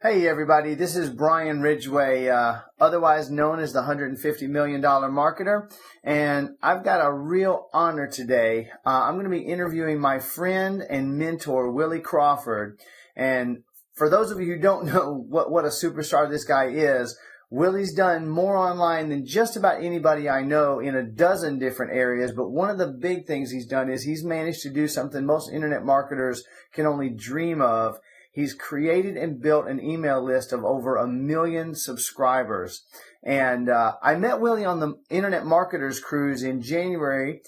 Hey everybody, this is Brian Ridgway, otherwise known as the $150 million marketer, and I've got a real honor today. I'm going to be interviewing my friend and mentor, Willie Crawford, and for those of you who don't know what a superstar this guy is, Willie's done more online than just about anybody I know in a dozen different areas, but one of the big things he's done is he's managed to do something most internet marketers can only dream of. He's created and built an email list of over 1 million subscribers. And I met Willie on the Internet Marketers Cruise in January,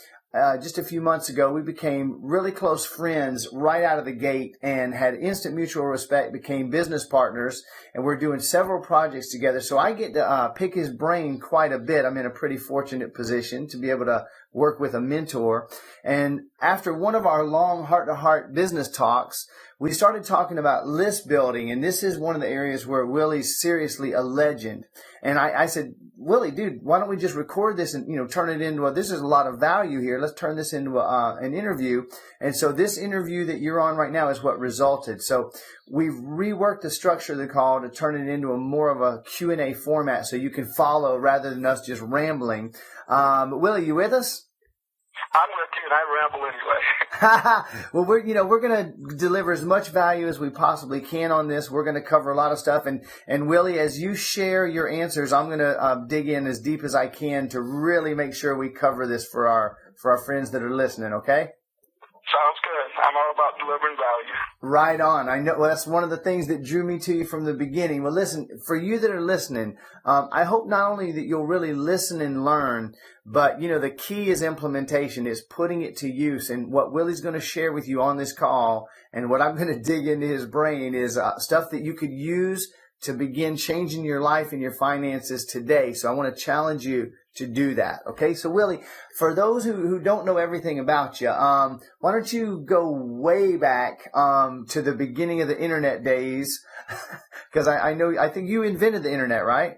just a few months ago. We became really close friends right out of the gate and had instant mutual respect, became business partners, and we're doing several projects together. So I get to pick his brain quite a bit. I'm in a pretty fortunate position to be able to work with a mentor. And after one of our long heart-to-heart business talks, we started talking about list building, and this is one of the areas where Willie's seriously a legend. And I said, Willie, dude, why don't we just record this and turn it into this is a lot of value here. Let's turn this into an interview. And so this interview that you're on right now is what resulted. So we've reworked the structure of the call to turn it into more of a Q&A format so you can follow rather than us just rambling. Willie, you with us? I'm with you, and I ramble anyway. Well, we're going to deliver as much value as we possibly can on this. We're going to cover a lot of stuff, and Willie, as you share your answers, I'm going to dig in as deep as I can to really make sure we cover this for our friends that are listening. Okay? Sounds good. I'm all about delivering value. Right on. I know that's one of the things that drew me to you from the beginning. Well, listen, for you that are listening, I hope not only that you'll really listen and learn, but, the key is implementation, is putting it to use. And what Willie's going to share with you on this call and what I'm going to dig into his brain is stuff that you could use to begin changing your life and your finances today. So I want to challenge you to do that. Okay, so Willie, for those who don't know everything about you, why don't you go way back to the beginning of the internet days? Because I think you invented the internet, right?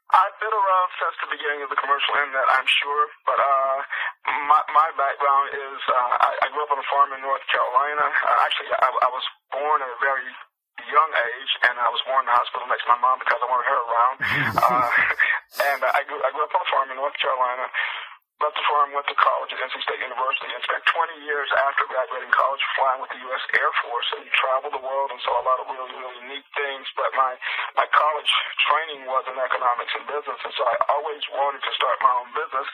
I've been around since the beginning of the commercial internet, I'm sure, but my background is I grew up on a farm in North Carolina. Actually, I was born at a very young age, and I was born in the hospital next to my mom because I wanted her around. And I grew up on a farm in North Carolina. Left the farm, went to college at NC State University, and spent 20 years after graduating college flying with the U.S. Air Force and traveled the world and saw a lot of really, really neat things. But my college training was in economics and business, and so I always wanted to start my own business.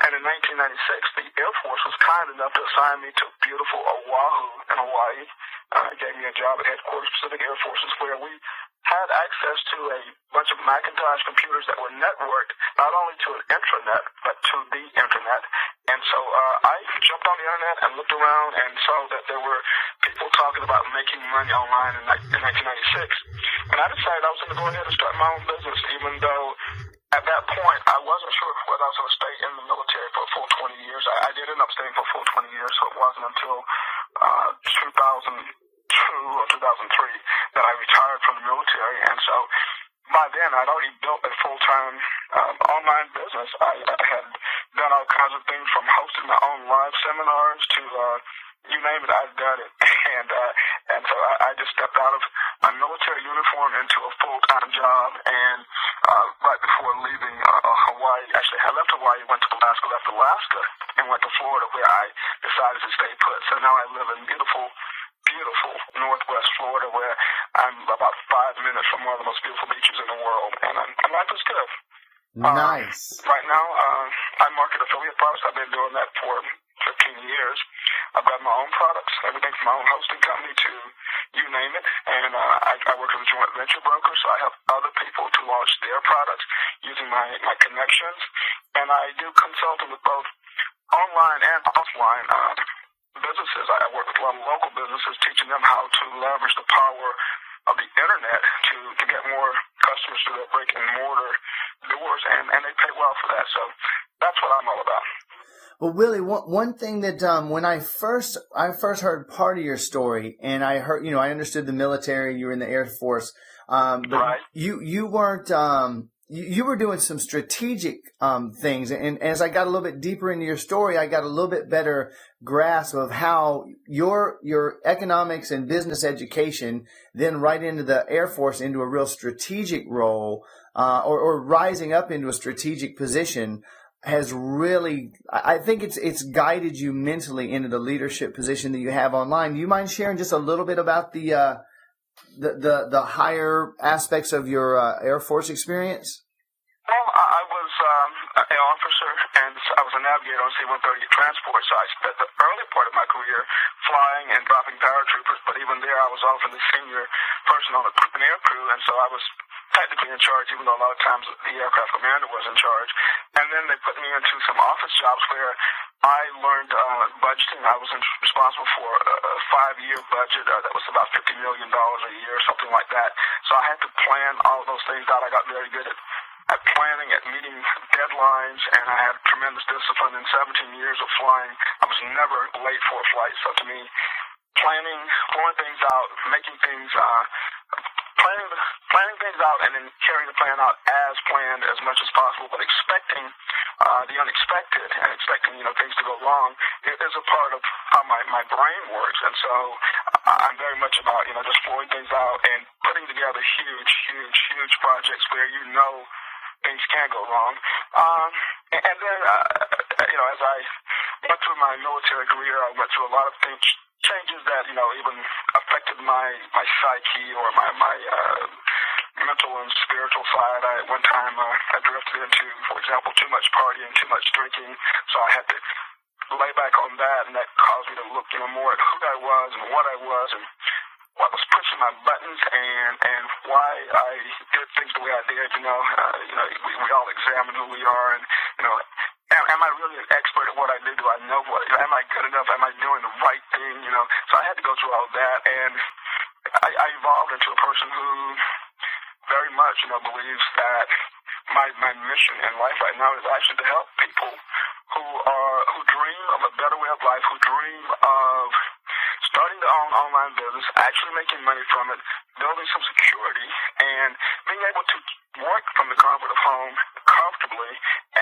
And in 1996, the Air Force was kind enough to assign me to beautiful Oahu in Hawaii. It gave me a job at Headquarters Pacific Air Forces, where we had access to a bunch of Macintosh computers that were networked not only to an intranet, but to the internet. And so I jumped on the internet and looked around and saw that there were people talking about making money online in 1996. And I decided I was going to go ahead and start my own business, even though at that point I wasn't sure whether I was going to stay in the military for a full 20 years. I did end up staying for a full 20 years, so it wasn't until 2002 or 2003 that I retired from the military. And so by then I'd already built a full-time online business. I had done all kinds of things, from hosting my own live seminars to you name it, I've done it. And so I just stepped out of my military uniform into a full-time job, and right before leaving Hawaii, actually I left Hawaii, went to Alaska, left Alaska, and went to Florida, where I decided to stay put. So now I live in beautiful Northwest Florida, where I'm about 5 minutes from one of the most beautiful beaches in the world, and life is good. Nice. Right now, I market affiliate products. I've been doing that for 15 years. I've got my own products, everything from my own hosting company to you name it, and I work as a joint venture broker, so I help other people to launch their products using my connections, and I do consulting with both online and offline businesses. I work with a lot of local businesses, teaching them how to leverage the power of the internet to get more customers through their brick and mortar doors, and they pay well for that. So that's what I'm all about. Well, Willie, one thing that when I first heard part of your story, and I heard, I understood the military, you were in the Air Force, but right. you weren't you were doing some strategic things, and as I got a little bit deeper into your story, I got a little bit better grasp of how your economics and business education then right into the Air Force into a real strategic role, or rising up into a strategic position has really, I think it's guided you mentally into the leadership position that you have online. Do you mind sharing just a little bit about the higher aspects of your Air Force experience? Well, I was an officer, and I was a navigator on C-130 transport, so I spent the early part of my career flying and dropping paratroopers, but even there I was often the senior person on an air crew, and so I was technically in charge, even though a lot of times the aircraft commander was in charge. And then they put me into some office jobs where I learned budgeting. I was responsible for a 5-year budget that was about $50 million a year, something like that. So I had to plan all those things out. I got very good at planning, at meeting deadlines, and I had tremendous discipline. In 17 years of flying, I was never late for a flight. So to me, planning, pulling things out, making things, planning things out and then carrying the plan out as planned as much as possible, but expecting the unexpected and expecting, things to go wrong is a part of how my brain works. And so I'm very much about, just flowing things out and putting together huge projects where things can go wrong. And then, as I went through my military career, I went through a lot of changes that, even affected my psyche or my mental and spiritual side. At one time, I drifted into, for example, too much partying, too much drinking, so I had to lay back on that, and that caused me to look, more at who I was and what what was pushing my buttons and why I did things the way I did. We all examine who we are, and am I really an expert at what I do? Do I know am I good enough? Am I doing the right thing? So I had to go through all that, and I evolved into a person who very much, believes that my mission in life right now is actually to help people who dream of a better way of life, who dream of starting their own online business, actually making money from it, building some security, and being able to work from the comfort of home comfortably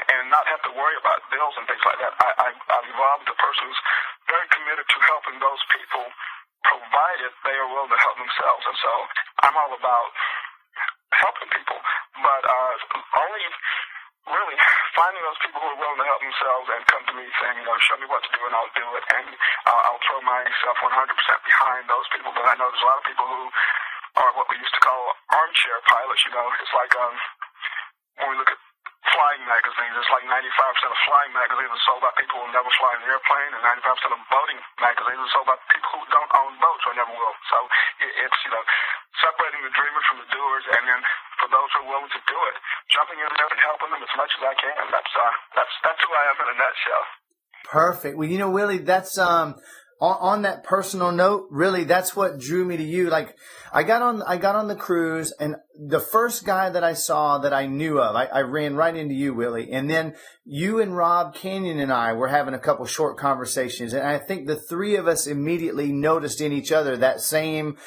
and not have to worry about bills and things like that. I've evolved into a person who's very committed to helping those people, provided they are willing to help themselves. And so I'm all about helping people, but only really finding those people who are willing to help themselves and come to me saying, show me what to do and I'll do it. And I'll throw myself 100% behind those people. But I know there's a lot of people who are what we used to call armchair pilots. It's like when we look at flying magazines, it's like 95% of flying magazines are sold by people who never fly an airplane, and 95% of boating magazines are sold by people who don't own boats or never will. So it's, separating the dreamers from the doers, and then for those who are willing to do it, jumping in there and helping them as much as I can. That's who I am in a nutshell. Perfect. Well, Willie, that's on that personal note, really, that's what drew me to you. Like, I got on the cruise, and the first guy that I saw that I knew of, I ran right into you, Willie. And then you and Rob Canyon and I were having a couple short conversations, and I think the three of us immediately noticed in each other that same,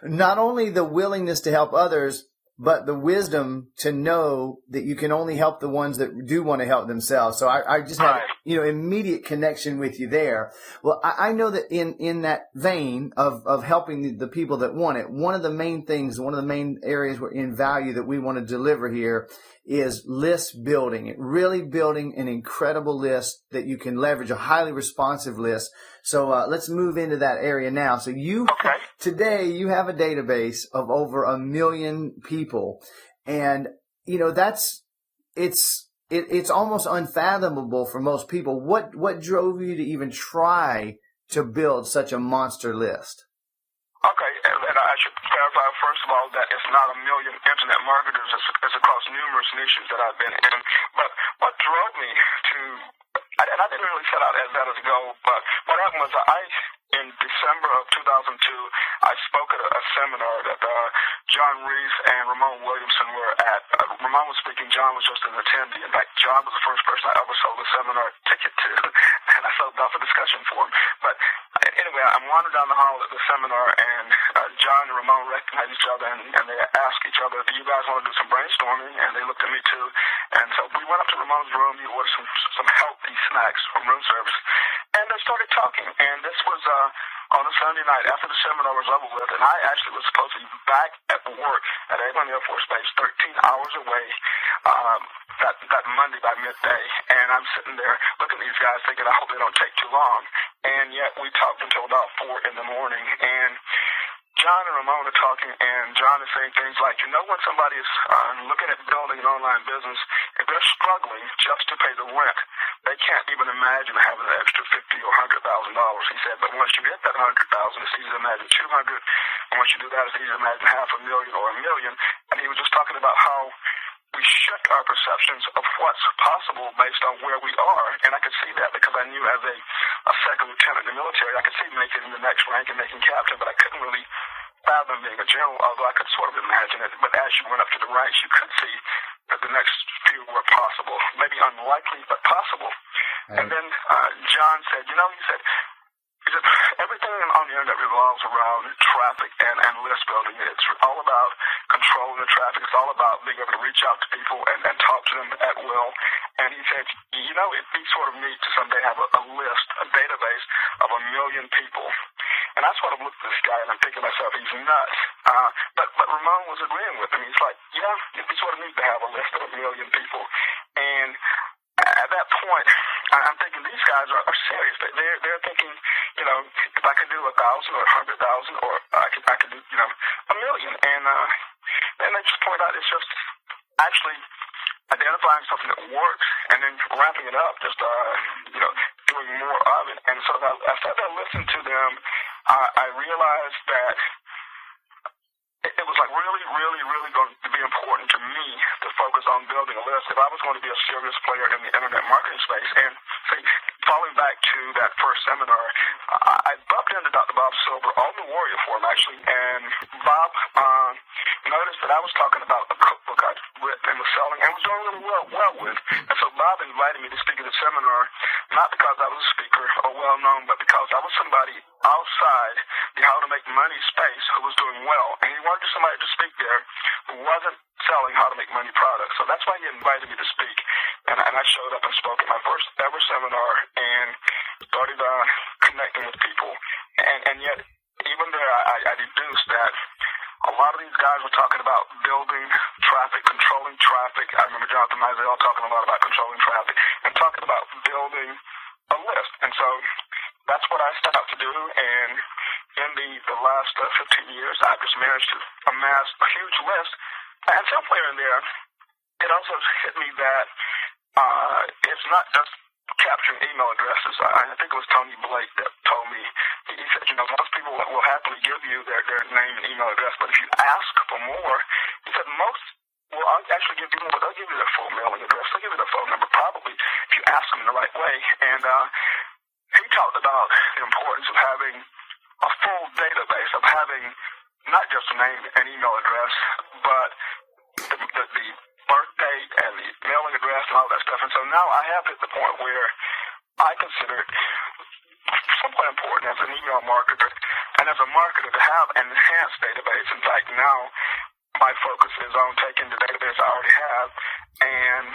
not only the willingness to help others, but the wisdom to know that you can only help the ones that do want to help themselves. So I just had, immediate connection with you there. Well, I know that in that vein of helping the people that want it, one of the main areas in value that we want to deliver here is list building, really building an incredible list that you can leverage, a highly responsive list. So let's move into that area now. So today you have a database of over 1 million people, and it's almost unfathomable for most people. What drove you to even try to build such a monster list? Okay, and I should clarify first of all that it's not 1 million internet marketers. It's across numerous niches that I've been in. But what drove me to, and I didn't really set out as that as a goal, but what happened was in December of 2002, I spoke at a seminar that John Reese and Ramon Williamson were at. Ramon was speaking, John was just an attendee. In fact, John was the first person I ever sold a seminar ticket to, and I sold off a discussion for him. But anyway, I'm wandering down the hall at the seminar, and John and Ramon recognize each other, and they ask each other, do you guys want to do some brainstorming? And they looked at me, too. And so we went up to Ramon's room. He ordered some healthy snacks from room service. And they started talking. And this was on a Sunday night after the seminar was over with. And I actually was supposed to be back at work at Eglin Air Force Base 13 hours away that Monday by midday. And I'm sitting there looking at these guys thinking, I hope they don't take too long. And yet we talked until about 4 in the morning. And John and Ramon are talking, and John is saying things like, when somebody is looking at building an online business, if they're struggling just to pay the rent, they can't even imagine having an extra $50,000 or $100,000. He said, but once you hit that $100,000, it's easy to imagine $200,000. And once you do that, it's easy to imagine $500,000 or $1 million. And he was just talking about how we shift our perceptions of what's possible based on where we are. And I could see that because I knew as a second lieutenant in the military, I could see making the next rank and making captain, but I couldn't really fathom being a general, although I could sort of imagine it. But as you went up to the ranks, you could see that the next few were possible. Maybe unlikely, but possible. Right. And then John said, he said, everything on the internet revolves around traffic and list building. It's all about controlling the traffic. It's all about being able to reach out to people and talk to them at will. And he said, it'd be sort of neat to someday have a list, a database of 1 million people. And I sort of looked at this guy and I'm thinking to myself, he's nuts. But Ramon was agreeing with him. He's like, it'd be sort of neat to have a list of 1 million people. And at that point, I'm thinking these guys are serious. They're thinking, if I could do 1,000 or 100,000, or I could do, 1 million. And they just point out it's just actually identifying something that works and then ramping it up, just doing more of it. And so I started to listen to them. I realized that it was like really, really, really going to be important to me to focus on building a list if I was going to be a serious player in the internet marketing space. And see, falling back to that first seminar, I bumped into Dr. Bob Silver on the Warrior Forum, actually, and Bob noticed that I was talking about a cookbook I'd written and was selling and was doing really well with. And so Bob invited me to speak at the seminar, not because I was a speaker or well-known, but because I was somebody outside the how to make money space who was doing well. And he wanted somebody to speak there who wasn't selling how to make money products. So that's why he invited me to speak. And I showed up and spoke at my first ever seminar and started connecting with people. And yet, even there, I deduced that a lot of these guys were talking about building traffic, controlling traffic. I remember Jonathan Mizell talking a lot about controlling traffic and talking about building a list. And so that's what I set out to do. And in the last 15 years, I've just managed to amass a huge list. And somewhere in there, it also hit me that it's not just capturing email addresses. I think it was Tony Blake that told me, he said, most people will happily give you their name and email address, but if you ask for more, he said most will actually give you more. They'll give you their full mailing address. They'll give you their phone number, probably, if you ask them in the right way. And he talked about the importance of having a full database, of having not just a name and email address, but the birth date and the mailing address and all that stuff. And so now I have hit the point where I consider it somewhat important as an email marketer and as a marketer to have an enhanced database. In fact, now my focus is on taking the database I already have and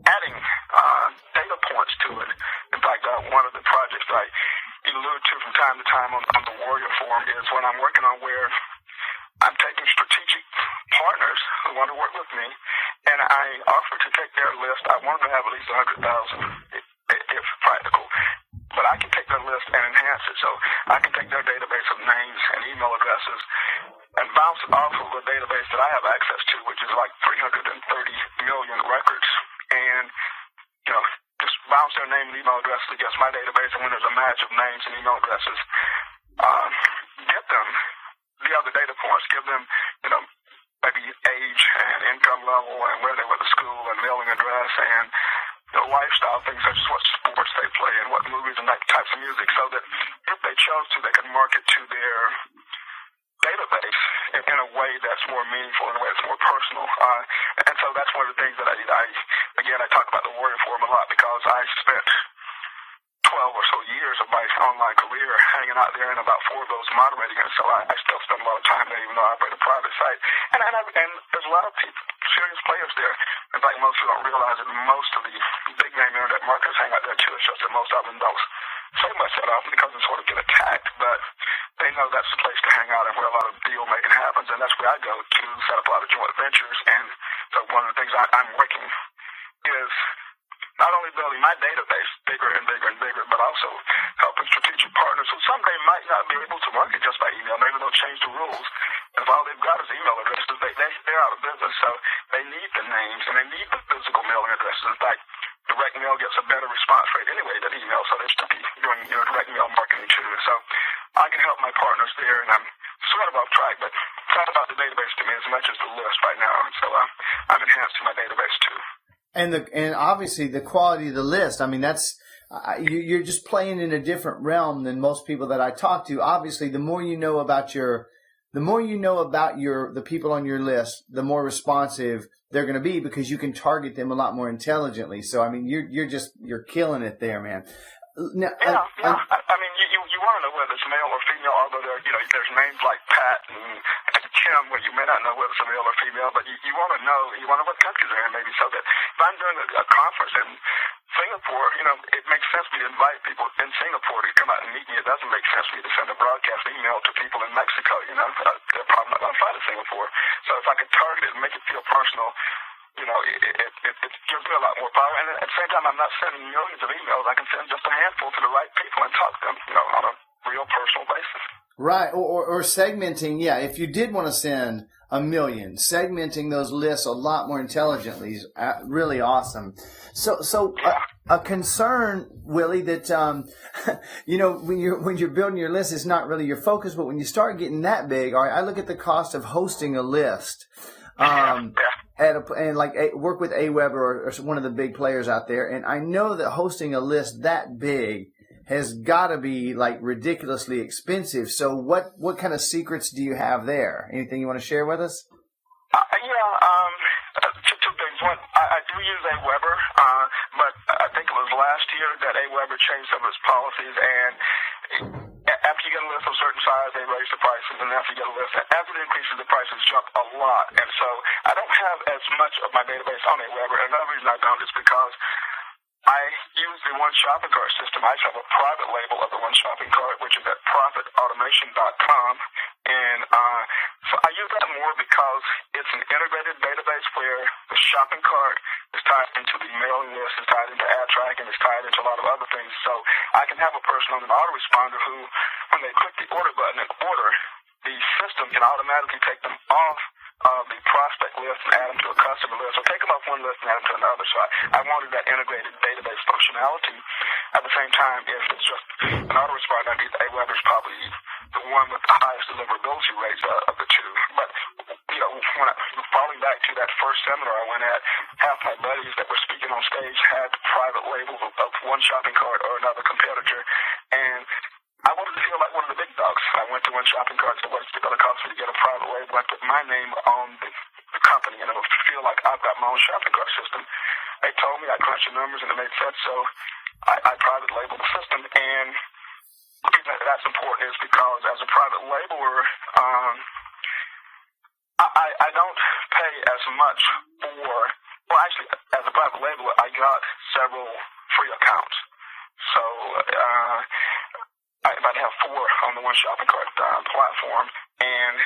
adding data points to it. In fact, one of the projects I allude to from time to time on the Warrior Forum is when I'm working on where I'm taking strategic partners who want to work with me, and I offer to take their list. I want them to have at least 100,000 if practical. But I can take their list and enhance it. So I can take their database of names and email addresses and bounce it off of a database that I have access to, which is like 330 million records. And, just bounce their name and email addresses against my database, and when there's a match of names and email addresses, get them the other data points, give them, maybe age and income level and where they went to school and mailing address and lifestyle things such as what sports they play and what movies and types of music, so that if they chose to, they could market to their database in a way that's more meaningful, in a way that's more personal. And so that's one of the things that I talk about the Warrior Forum a lot, because I spent 12 or so years of my online career hanging out there, and about 4 of those moderating it. So I still spend a lot of time there, even though I operate a private site. And there's a lot of people, serious players there. In fact, most people don't realize that most of the big name internet marketers hang out there too. It's just that most of them don't say much that often because they sort of get attacked. But they know that's the place to hang out and where a lot of deal making happens. And that's where I go to set up a lot of joint ventures. And so one of the things I'm working is not only building my database bigger and bigger and bigger, but also helping strategic partners who someday might not be able to market just by email. Maybe they'll change the rules. If all they've got is email addresses, they're out of business. So they need the names and they need the physical mailing addresses. In fact, direct mail gets a better response rate anyway than email, so they should be doing direct mail marketing too. So I can help my partners there, and I'm sort of off track, but it's not about the database to me as much as the list right now. And so I'm enhancing my database too. And obviously the quality of the list. I mean, that's you're just playing in a different realm than most people that I talk to. Obviously, the more you know about the people on your list, the more responsive they're going to be because you can target them a lot more intelligently. So I mean, you're killing it there, man. Now, I mean, you want to know whether it's male or female, although there's names like Pat and Kim where you may not know whether it's a male or female, but you want to know what countries they're in, maybe, so that if I'm doing a conference in Singapore, it makes sense for me to invite people in Singapore to come out and meet me. It doesn't make sense for me to send a broadcast email to people in Mexico. They're probably not going to fly to Singapore. So if I can target it and make it feel personal, it gives me a lot more power. And at the same time, I'm not sending millions of emails. I can send just a handful to the right people and talk to them, on a real personal basis. Right, or segmenting. Yeah, if you did want to send a million, segmenting those lists a lot more intelligently is really awesome. So a concern, Willie, that when you're building your list, it's not really your focus. But when you start getting that big, all right, I look at the cost of hosting a list. Work with AWeber or one of the big players out there, and I know that hosting a list that big has got to be like ridiculously expensive. So what kind of secrets do you have there? Anything you want to share with us? Two things. One, I do use AWeber, but I think it was last year that AWeber changed some of its policies, and after you get a list of a certain size, they raise the prices, and after you get a list, as it increases, the prices jump a lot. And so I don't have as much of my database on AWeber. Another reason I don't is because I use the One Shopping Cart system. I have a private label of the One Shopping Cart, which is at profitautomation.com. And so I use that more because it's an integrated database where the shopping cart is tied into the mailing list, is tied into ad tracking, is tied into a lot of other things. So I can have a person on an autoresponder who, when they click the order button and order, the system can automatically take them off the prospect list and add them to a customer list, or take them off one list and add them to another. So I wanted that integrated database functionality. At the same time, if it's just an autoresponder, AWeber is probably the one with the highest deliverability rates of the two. But falling back to that first seminar I went at, half my buddies that were speaking on stage had private labels of One Shopping Cart or another competitor, and I wanted to feel like one of the big dogs. I went to One Shopping Cart and said, what's it going to cost me to get a private label? I put my name on the company, and it would feel like I've got my own shopping cart system. They told me, I crunched the numbers, and it made sense, so I private labeled the system. And the reason that's important is because as a private labeler, I don't pay as much actually, as a private labeler, I got several free accounts. So, I might have 4 on the One Shopping Cart platform, and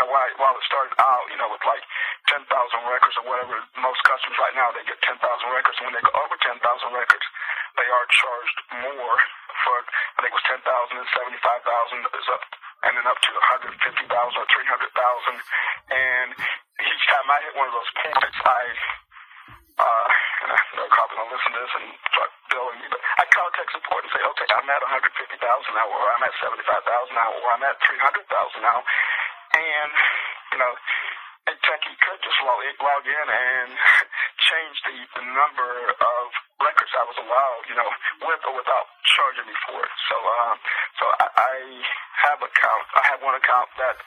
while it started out, with like 10,000 records or whatever, most customers right now they get 10,000 records, and when they go over 10,000 records, they are charged more for, I think it was 10,000 and 75,000 is up, and then up to 150,000 or 300,000, and each time I hit one of those points, and they're probably going to listen to this and start billing me, but I call tech support and say, okay, I'm at 150,000 now, or I'm at 75,000 now, or I'm at 300,000 now, and, a techie could just log in and change the number of records I was allowed, with or without charging me for it. So I have one account that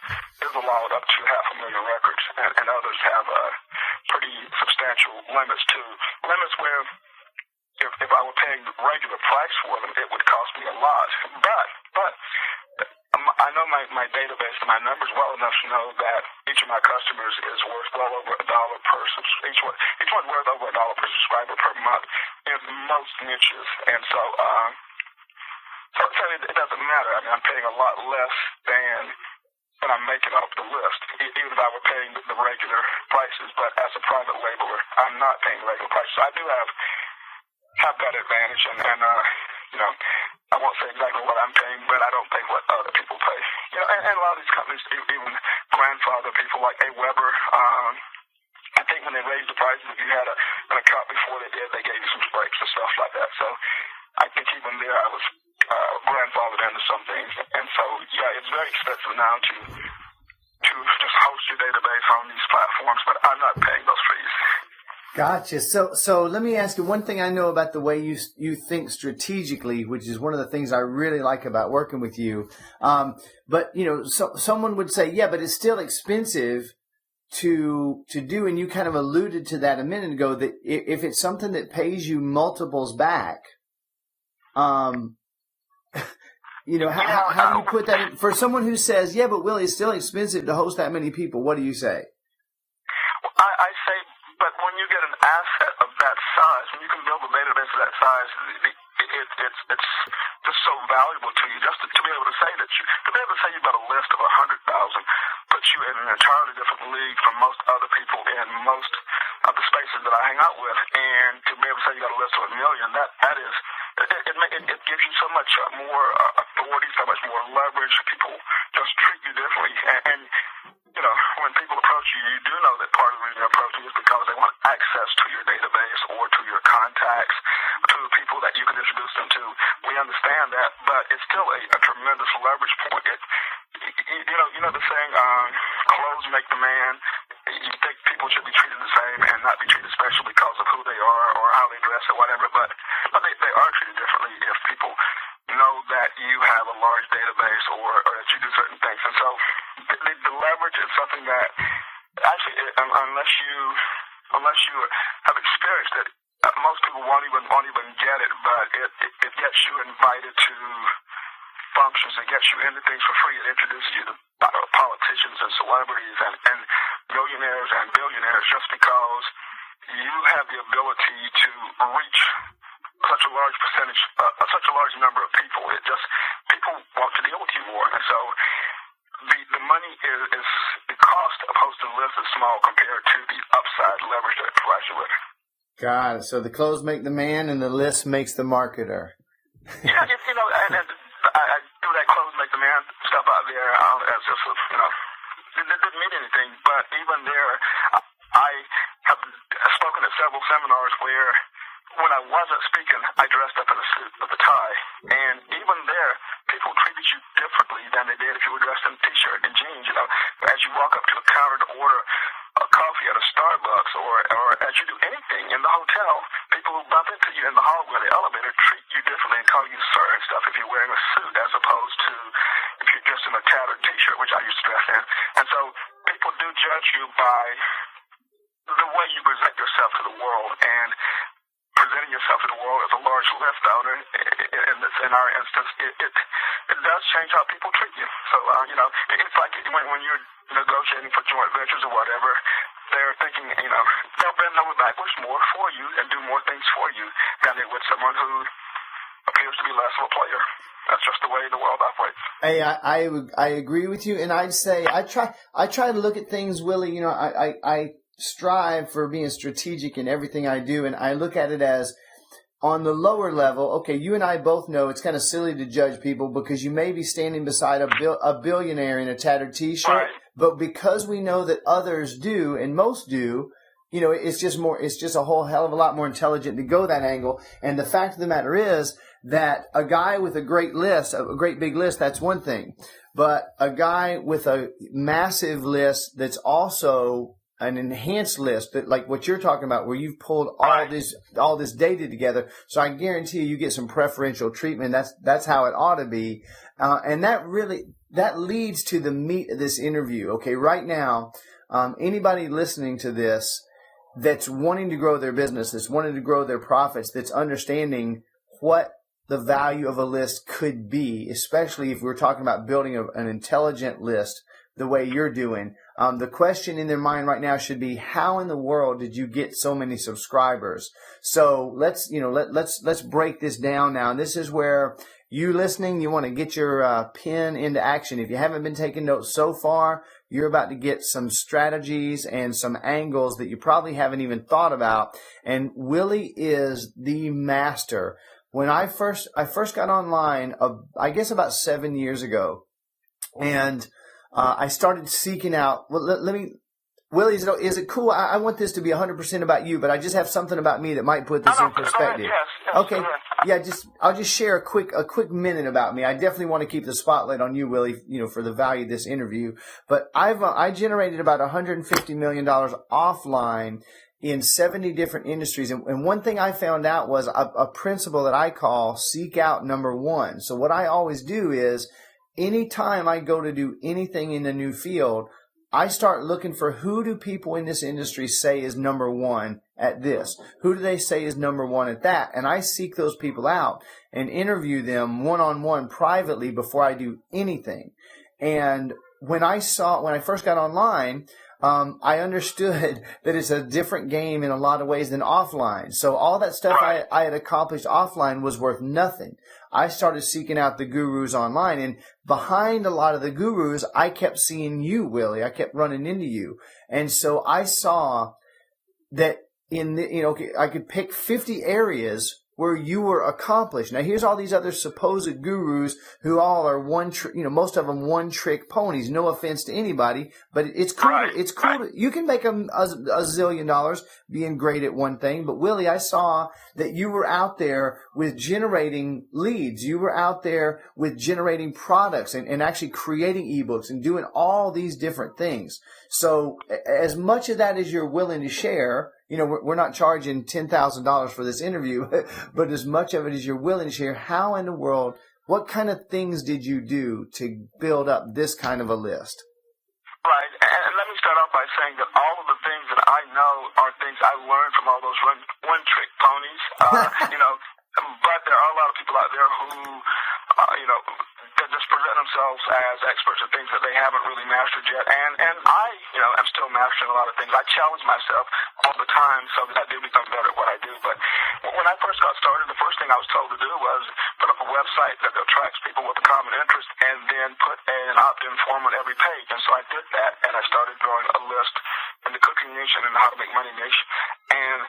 is allowed up to 500,000 records, and others have pretty substantial limits too. Limits where if I were were paying the regular price for them, it would cost me a lot. But I know my database and my numbers well enough to know that each of my customers is worth well over $1 per each one's worth over $1 per subscriber per month in most niches, and so it doesn't matter. I mean, I'm paying a lot less than when I'm making up the list, even if I were paying the regular prices. But as a private labeler, I'm not paying regular prices. So I do have that advantage, and I won't say exactly what I'm paying, but I don't pay what other people pay. And a lot of these companies even grandfather people like AWeber. I think when they raised the prices, if you had an account before they did, they gave you some breaks and stuff like that. So I think even there I was grandfathered into some things. And so, yeah, it's very expensive now to just host your database on these platforms, but I'm not paying those fees. Gotcha. So let me ask you one thing. I know about the way you think strategically, which is one of the things I really like about working with you. But someone would say, yeah, but it's still expensive to do, and you kind of alluded to that a minute ago, that if it's something that pays you multiples back, how do you put that in, for someone who says, yeah, but Willie, it's still expensive to host that many people? What do you say? I say, but when you get an asset of that size, when you can build a database of that size, it's just so valuable to you. Just to be able to say you've got a list of 100,000 puts you in an entirely different league from most other people in most of the spaces that I hang out with. And to be able to say you got a list of 1 million, that is, it gives you so much more authority, so much more leverage. People just treat you differently. And when people approach you, you do know that part of the reason they're approaching you is because they want access to your database or to your contacts, to the people that you can introduce them to. We understand that, but it's still a tremendous leverage point. You know the saying, clothes make the man. You think people should be treated the same and not be treated special because of who they are or how they dress or whatever, but they are treated differently if people know that you have a large database or that you do certain things. And so the leverage is something that actually, unless you have experienced it, most people won't even get it, but it gets you invited to functions, it gets you into things for free, it introduces you to politicians and celebrities and millionaires and billionaires just because you have the ability to reach such a large percentage, such a large number of people. People want to deal with you more, and so the money is the cost of hosting a list is small compared to the upside leverage that it provides you with. God, so the clothes make the man, and the list makes the marketer. Yeah, and I do that clothes make the man stuff out there as just it didn't mean anything, but even there, I have spoken at several seminars where when I wasn't speaking, I dressed up in a suit with a tie, and even there, people treated you differently than they did if you were dressed in a t-shirt and jeans. As you walk up to a counter to order a coffee at a Starbucks, or as you do anything in the hotel, people who bump into you in the hallway or the elevator treat you differently and call you sir and stuff if you're wearing a suit as opposed to if you're just in a tattered t-shirt, which I used to dress in. And so people do judge you by the way you present yourself to the world, and presenting yourself to the world as a large list owner, in our instance, it does change how people treat you. So, it's like when you're negotiating for joint ventures or whatever, they're thinking, they'll bend over backwards more for you and do more things for you than they would someone who appears to be less of a player. That's just the way the world operates. Hey, I agree with you, and I'd say I try to look at things, Willie. I strive for being strategic in everything I do, and I look at it as on the lower level. Okay, you and I both know it's kind of silly to judge people because you may be standing beside a billionaire in a tattered T-shirt, right. But because we know that others do, and most do, it's just a whole hell of a lot more intelligent to go that angle. And the fact of the matter is that a guy with a great big list, that's one thing, but a guy with a massive list that's also an enhanced list, that like what you're talking about, where you've pulled all this data together. So I guarantee you get some preferential treatment. That's how it ought to be. And that leads to the meat of this interview. Okay. Right now, anybody listening to this, that's wanting to grow their business, that's wanting to grow their profits, that's understanding what the value of a list could be, especially if we're talking about building an intelligent list the way you're doing. The question in their mind right now should be, how in the world did you get so many subscribers? So let's break this down now. And this is where you listening, you want to get your pen into action. If you haven't been taking notes so far, you're about to get some strategies and some angles that you probably haven't even thought about. And Willie is the master. When I first got online, I guess about 7 years ago, and I started seeking out. Well, let me, Willie, is it cool? I want this to be 100% about you, but I just have something about me that might put this in perspective. Yes, okay, yeah, I'll just share a quick minute about me. I definitely want to keep the spotlight on you, Willie, for the value of this interview. But I generated about $150 million offline in 70 different industries. And one thing I found out was a principle that I call seek out number one. So what I always do is, anytime I go to do anything in a new field, I start looking for who do people in this industry say is number one at this? Who do they say is number one at that? And I seek those people out and interview them one-on-one privately before I do anything. And when I first got online, I understood that it's a different game in a lot of ways than offline. So all that stuff I had accomplished offline was worth nothing. I started seeking out the gurus online, and behind a lot of the gurus, I kept seeing you, Willie. I kept running into you. And so I saw that I could pick 50 areas where you were accomplished. Now, here's all these other supposed gurus who all are most of them one-trick ponies. No offense to anybody, but it's cool. Right. It's cool. You can make a zillion dollars being great at one thing. But, Willie, I saw that you were out there with generating leads. You were out there with generating products and actually creating ebooks and doing all these different things. So as much of that as you're willing to share, we're not charging $10,000 for this interview, but as much of it as you're willing to share, how in the world, what kind of things did you do to build up this kind of a list? Right, and let me start off by saying that all of the things that I know are things I learned from all those one-trick ponies, but there are a lot of people out there who, that just present themselves as experts at things that they haven't really mastered yet. And I, am still mastering a lot of things. I challenge myself all the time so that I do become better at what I do. But when I first got started, the first thing I was told to do was put up a website that attracts people with a common interest and then put an opt-in form on every page. And so I did that, and I started growing a list in the Cooking Nation and the How to Make Money Nation. And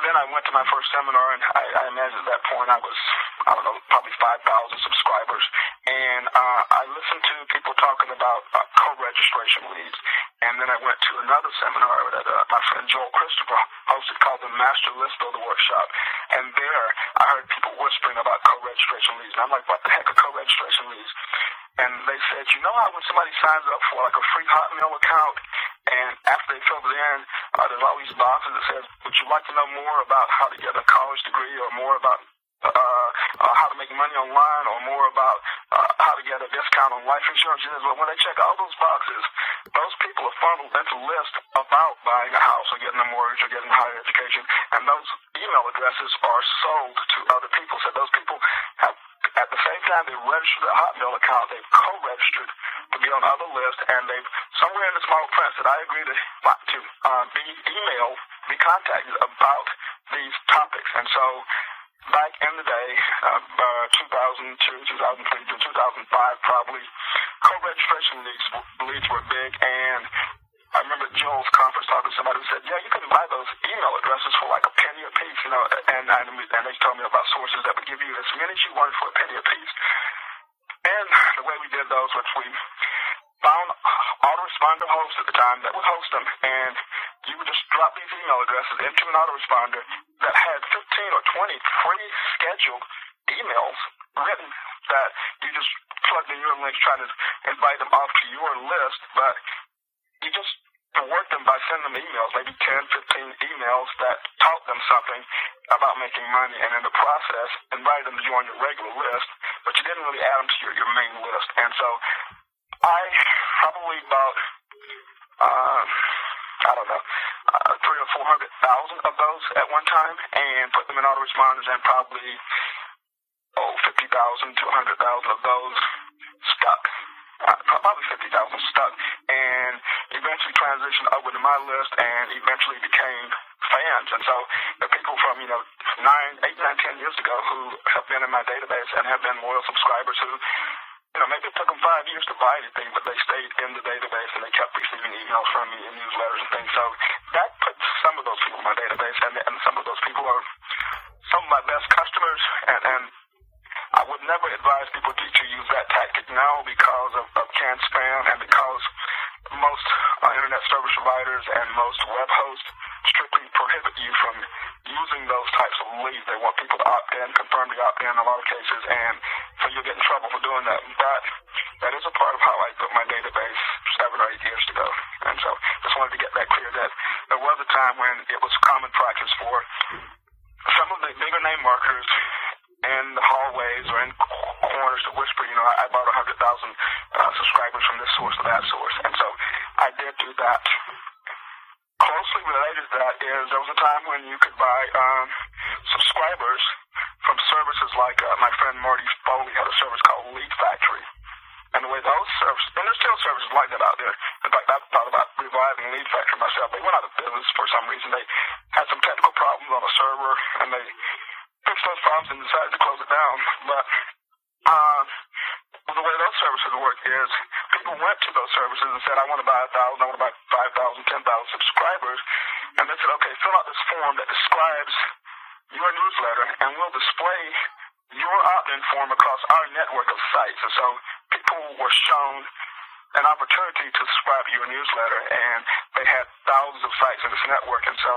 then I went to my first seminar, and I imagine at that point I was, probably 5,000 subscribers. And I listened to people talking about co-registration leads. And then I went to another seminar that my friend Joel Christopher hosted called the Master List Builder Workshop. And there I heard people whispering about co-registration leads. And I'm like, what the heck are co-registration leads? And they said, how when somebody signs up for like a free Hotmail account, and after they fill it in, there's all these boxes that says, would you like to know more about how to get a college degree, or more about how to make money online, or more about how to get a discount on life insurance? Well, when they check all those boxes, those people are funneled into lists about buying a house or getting a mortgage or getting higher education, and those email addresses are sold to other people. So those people have, at the same time they registered a Hotmail account, they've co-registered to be on other lists, and they've somewhere in the small print said, I agree to be contacted about these topics. And so back in the day, 2002, 2003 to 2005 probably, co-registration leads were big. And I remember Joel's conference talking to somebody who said, you can buy those email addresses for like a penny a piece, and they told me about sources that would give you as many as you wanted for a penny a piece. And the way we did those was we found autoresponder hosts at the time that would host them, and you would just drop these email addresses into an autoresponder that had 15 or 20 pre-scheduled emails written that you just plugged in your links, trying to invite them off to your list, but you just worked them by sending them emails, maybe 10, 15 emails that taught them something about making money, and in the process invited them to join your regular list, but you didn't really add them to your main list. And so I probably about, 300,000 or 400,000 of those at one time and put them in autoresponders, and probably 50,000 to 100,000 of those stuck. Probably 50,000 stuck, and eventually transitioned over to my list and eventually became fans. And so the people from, 8, 9, 10 years ago who have been in my database and have been loyal subscribers who, maybe it took them 5 years to buy anything, but they stayed in the database and they kept receiving emails from me and newsletters and things. So that puts some of those people in my database, and some of those people are some of my best customers, and I would never advise people to use that tactic now because of canned spam, and because most internet service providers and most web hosts strictly prohibit you from using those types of leads. They want people to opt in, confirm to opt in a lot of cases, and so you'll get in trouble for doing that. But that is a part of how I built my database 7 or 8 years ago. And so just wanted to get that clear, that there was a time when it was common practice for some of the bigger name marketers in the hallways or in corners to whisper, I bought 100,000 subscribers from this source or that source. And so I did do that. Closely related to that is there was a time when you could buy subscribers from services like my friend Marty Foley had a service called Lead Factory. And the way those services, and there's still services like that out there. In fact, I thought about reviving Lead Factory myself. They went out of business for some reason. They had some technical problems on a server, and they fixed those problems and decided to close it down. But the way those services work is people went to those services and said, I want to buy 1,000, I want to buy 5,000, 10,000 subscribers. And they said, okay, fill out this form that describes your newsletter, and we'll display your opt-in form across our network of sites. And so people were shown an opportunity to subscribe to your newsletter, and they had thousands of sites in this network. And so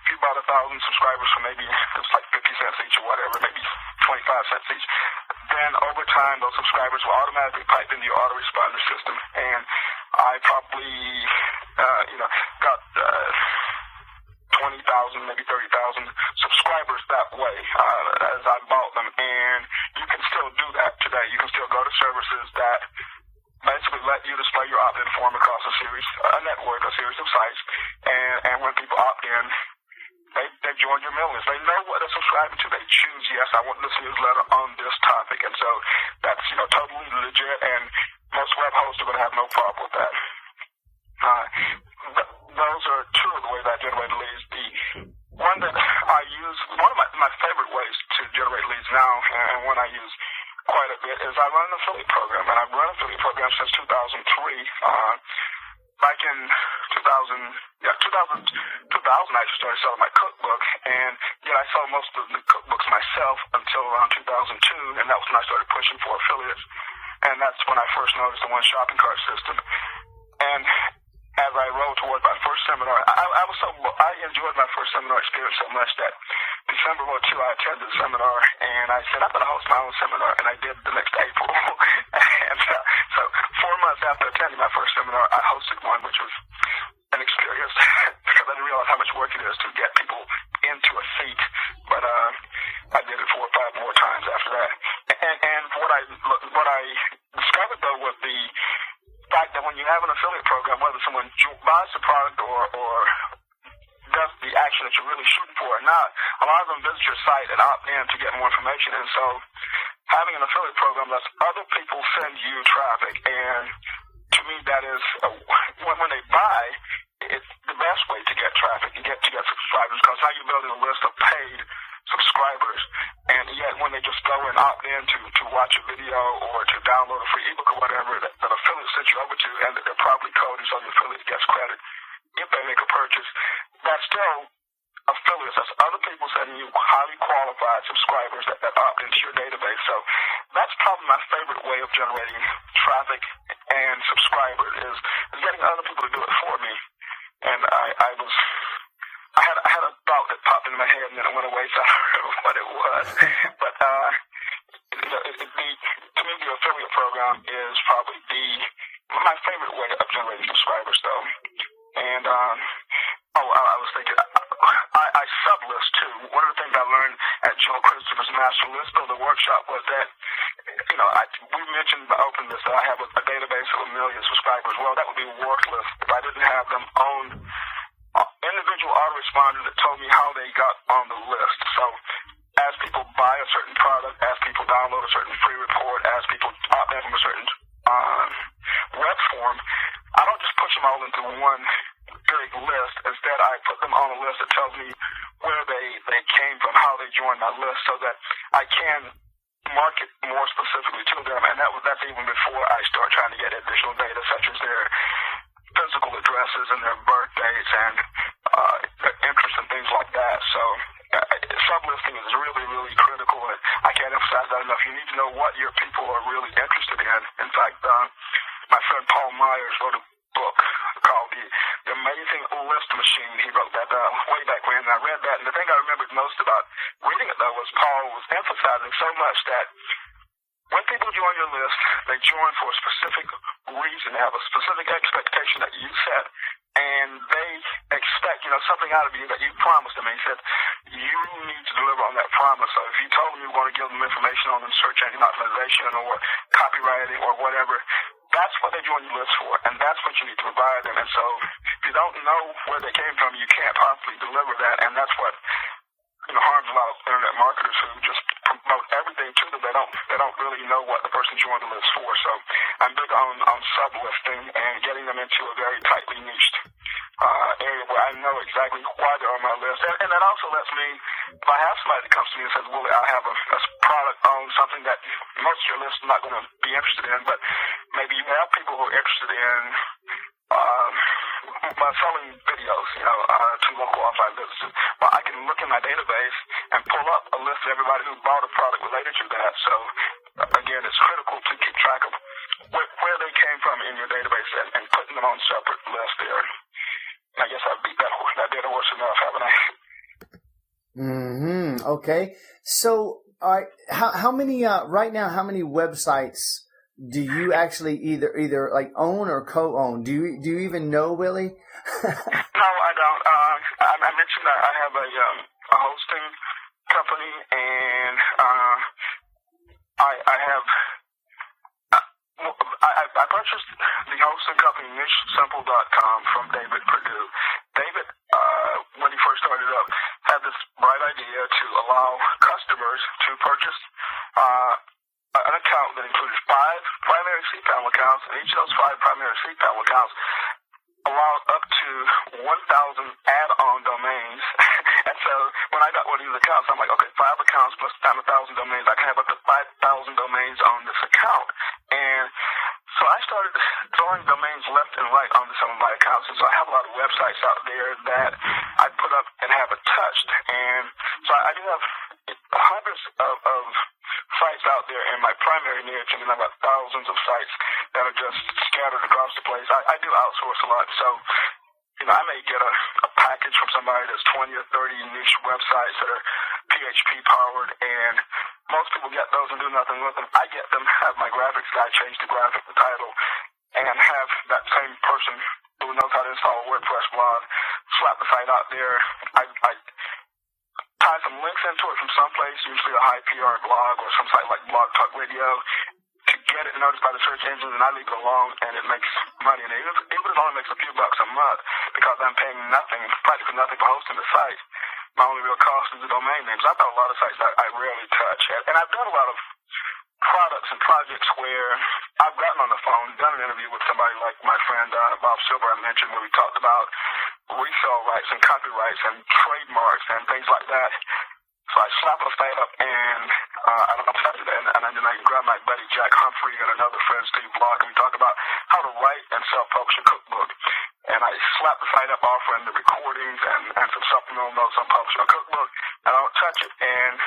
if you bought 1,000 subscribers for maybe it was like 50 cents each or whatever, maybe 25 cents each, then over time those subscribers will automatically pipe into your autoresponder system. And I probably got 20,000, maybe 30,000 subscribers that way as I bought them. And you can still do that today. You can still go to services that basically let you display your opt-in form across a network, a series of sites, and when people opt in, they join your mailing list. They know what they're subscribing to. They choose, yes, I want this newsletter on this topic. And so that's, totally legit, and most web hosts are going to have no problem with that. Those are two of the ways I generate leads. The one that I use, one of my favorite ways to generate leads now, and one I use quite a bit, is I run an affiliate program. And I've run an affiliate program since 2003. Back in 2000, I actually started selling my cookbook, and I sold most of the cookbooks myself until around 2002, and that was when I started pushing for affiliates, and that's when I first noticed the one shopping cart system. And as I rolled toward my first seminar, I enjoyed my first seminar experience so much that December 2, I attended the seminar, and I said, I'm going to host my own seminar, and I did the next April. And so 4 months after attending my first seminar, I hosted one, which was an experience because I didn't realize how much work it is to get people into a seat. But I did it 4 or 5 more times after that. And what I discovered, though, was the fact that when you have an affiliate program, whether someone buys the product or does the action that you're really shooting for or not, a lot of them visit your site and opt in to get more information. And so having an affiliate program lets other people send you traffic. And to me, that is, when they buy, it's the best way to get traffic, to get subscribers, because how you're building a list of paid subscribers, and yet when they just go and opt in to watch a video or to download a free ebook or whatever that affiliate sent you over to, and that they're properly coded so the affiliate gets credit if they make a purchase, that's still affiliates. That's other people sending you highly qualified subscribers that opt into your database. So that's probably my favorite way of generating traffic and subscribers is getting other people to do it for me. And I had a thought that popped into my head and then it went away, so I don't remember what it was. But to me, the affiliate program is probably my favorite way of generating subscribers, though. And I was thinking, I sublist too. One of the things I learned at Joe Christopher's Master List Builder workshop was that, we mentioned in the open this that I have a database of 1 million subscribers. Well, that would be worthless if I didn't have them own individual responder that told me how they got on the list. So as people buy a certain product, as people download a certain free report, as people opt in from a certain web form, I don't just push them all into one big list. Instead, I put them on a list that tells me where they came from, how they joined my list, so that I can market more specifically to them. And that's even before I start trying to get additional data, such as their physical addresses and their birth dates and their interests and things like that. So sublisting is really, really critical. And I can't emphasize that enough. You need to know what your people are really interested in. In fact, my friend Paul Myers wrote a book called The Amazing List Machine. He wrote that way back when, and I read that. And the thing I remembered most about reading it, though, was Paul was emphasizing so much that when people join your list, they join for a specific reason. They have a specific expectation that you set, and they expect, something out of you that you promised them. And he said, you need to deliver on that promise. So if you told them you want to give them information on search engine optimization or copywriting or whatever, that's what they join your list for, and that's what you need to provide them. And so if you don't know where they came from, you can't possibly deliver that, and that's what harms a lot of internet marketers who just promote everything to them. They don't really know what the person joined the list for. So I'm big on sublisting and getting them into a very tightly niched area where I know exactly why they're on my list. And that also lets me, if I have somebody that comes to me and says, well, I have a product on something that most of your list is not going to be interested in, but maybe you have people who are interested in selling videos, to local offline businesses. Well, I can look in my database and pull up a list of everybody who bought a product related to that. So, again, it's critical to keep track of where they came from in your database and putting them on separate lists there. I guess I've beat that dead horse enough, haven't I? Mm-hmm. Okay. So, all right, how many right now? How many websites do you actually either like own or co-own? Do you even know, Willie? No, I don't. I mentioned that I have a hosting company, and I purchased the hosting company NicheSimple.com from David Perdue. David, when he first started up, had this bright idea to allow customers to purchase an account that included 5 primary cPanel accounts, and each of those 5 primary cPanel accounts allowed up to 1,000 add-on domains. And so when I got one of these accounts, I'm like, okay, 5 accounts plus 1,000 domains. I can have up to 5,000 domains on this account. And so I started throwing domains left and right onto some of my accounts. And so I have a lot of websites out there that I put up and haven't touched. And so I do have hundreds of sites out there in my primary niche, and then I've got thousands of sites that are just scattered across the place. I do outsource a lot, so I may get a package from somebody that's 20 or 30 niche websites that are PHP powered, and most people get those and do nothing with them. I get them, have my graphics guy change the graphic, the title, and have that same person who knows how to install a WordPress blog slap the site out there. I tie some links into it from someplace, usually a high PR blog or some site like Blog Talk Radio, to get it noticed by the search engines, and I leave it alone, and it makes money. And even if it only makes a few bucks a month, because I'm paying practically nothing for hosting the site, my only real cost is the domain names. I've got a lot of sites that I rarely touch, and I've done a lot of products and projects where I've gotten on the phone, done an interview with somebody like my friend Bob Silver I mentioned, where we talked about resale rights and copyrights and trademarks and things like that. So I slap a site up, and I don't know, and then I grab my buddy Jack Humphrey and another friend Steve Block, and we talk about how to write and self-publish a cookbook. And I slap the site up, offering the recordings and some supplemental notes on publishing a cookbook, and I don't touch it. And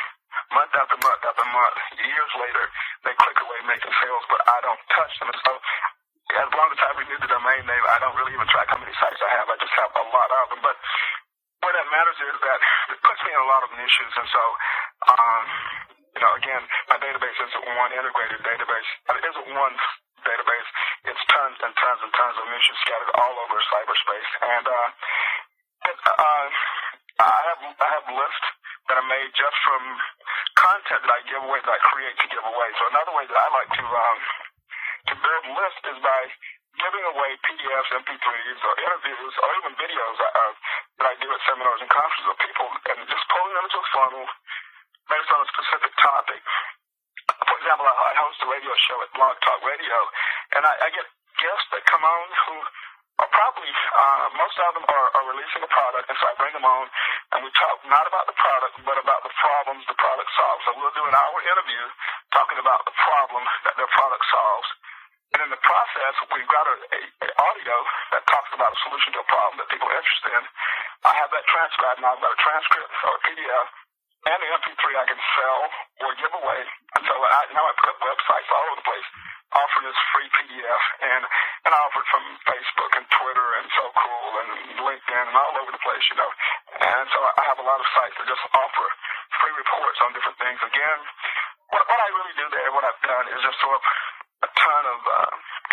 month after month after month, years later, they click away making sales, but I don't touch them. And so as long as I renew the domain name, I don't really even track how many sites I have. I just have a lot of them. But what that matters is that it puts me in a lot of niches. And so, again, my database isn't one integrated database. It isn't one database. It's tons and tons and tons of niches scattered all over cyberspace. And I have lists that are made just from content that I give away, that I create to give away. So another way that I like to build lists is by giving away PDFs, MP3s, or interviews, or even videos that I do do at seminars and conferences of people and just pulling them into a funnel based on a specific topic. For example, I host a radio show at Blog Talk Radio, and I get guests that come on who are probably, most of them are releasing a product, and so I bring them on, and we talk not about the product, but about the problems the product solves. So we'll do an hour interview talking about the problem that their product solves. And in the process, we've got an audio that talks about a solution to a problem that people are interested in. I have that transcribed, and I've got a transcript or a PDF and the MP3 I can sell or give away. And so now I put up websites all over the place offering this free PDF, and I offer it from Facebook and Twitter and So Cool and LinkedIn and all over the place, you know. And so I have a lot of sites that just offer free reports on different things. Again, what I really do there, what I've done is just throw up a ton of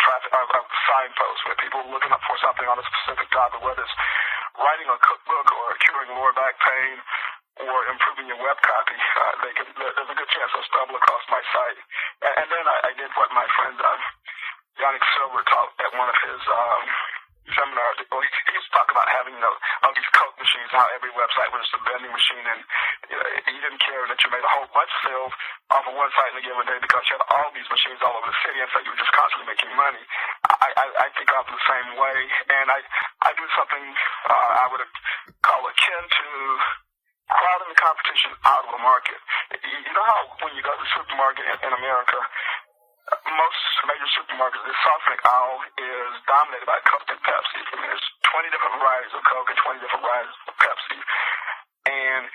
traffic, of signposts where people are looking up for something on a specific topic, whether it's writing a cookbook or curing lower back pain or improving your web copy. There's a good chance they'll stumble across my site. And then I did what my friend Yannick Silver taught at one of his seminars. He used to talk about having, you know, all these Coke machines, how every website was just a vending machine, and you know, he didn't care that you made a whole bunch of sales off of one site in a given day because you had all these machines all over the city, and so you were just constantly making money. I think of the same way, and I do something I would call akin to crowding the competition out of the market. You know how when you go to the supermarket in America, most major supermarkets, the soft drink aisle is dominated by Coke and Pepsi. I mean, there's 20 different varieties of Coke and 20 different varieties of Pepsi. And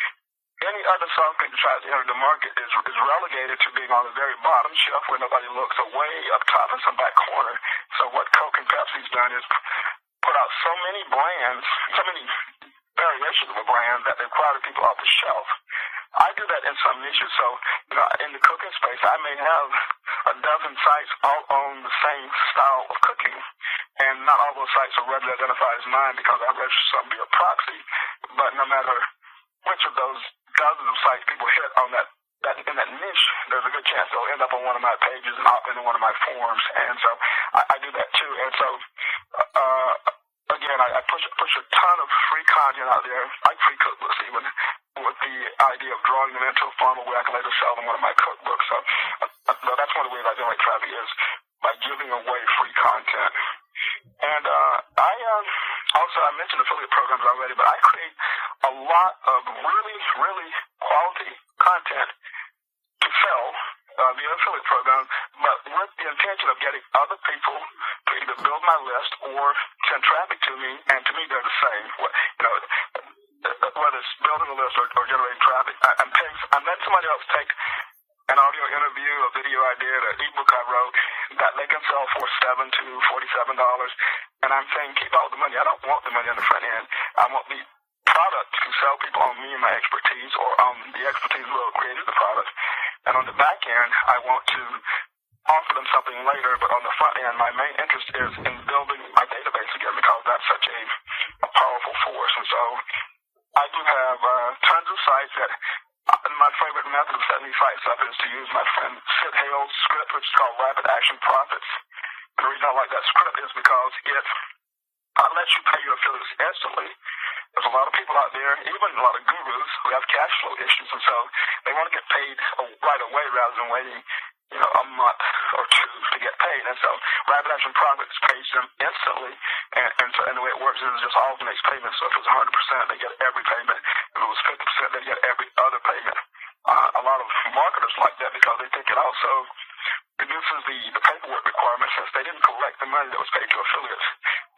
any other soft drink that tries to enter the market is relegated to being on the very bottom shelf where nobody looks, or way up top in some back corner. So what Coke and Pepsi's done is put out so many brands, so many variations of a brand that they've crowded people off the shelf. I do that in some niches. So, you know, in the cooking space, I may have a dozen sites all on the same style of cooking, and not all those sites are readily identified as mine because I register some via proxy. But no matter which of those dozens of sites people hit on in that niche, there's a good chance they'll end up on one of my pages and opt into one of my forums. And so I do that too. And so, again, I push a ton of free content out there, like free cookbooks even, with the idea of drawing them into a funnel where I can later sell them one of my cookbooks. So that's one of the ways I generate traffic is by giving away free content. And I mentioned affiliate programs already, but I create a lot of really, really quality content to sell via affiliate program, but with the intention of getting other people to either build my list or send traffic to me, and to me they're the same. You know, whether it's building a list or generating traffic, I'm letting somebody else take an audio interview, a video I did, an ebook I wrote that they can sell for $7 to $47, and I'm saying keep all the money. I don't want the money on the front end. I want the product to sell people on me and my expertise, or on the expertise who created the product. And on the back end, I want to offer them something later, but on the front end, my main interest is in building my database again because that's such a powerful force. And so I do have tons of sites that my favorite method of setting these sites up is to use my friend Sid Hale's script, which is called Rapid Action Profits. And the reason I like that script is because it lets you pay your affiliates instantly. There's a lot of people out there, even a lot of gurus, who have cash flow issues, and so they want to get paid right away rather than waiting, you know, a month or two to get paid. And so Rapid Action Profits pays them instantly, and the way it works is it just alternates payments. So if it's 100%, they get every payment. If it was 50%, they get every other payment. A lot of marketers like that because they think it also reduces the paperwork requirements, since they didn't collect the money that was paid to affiliates.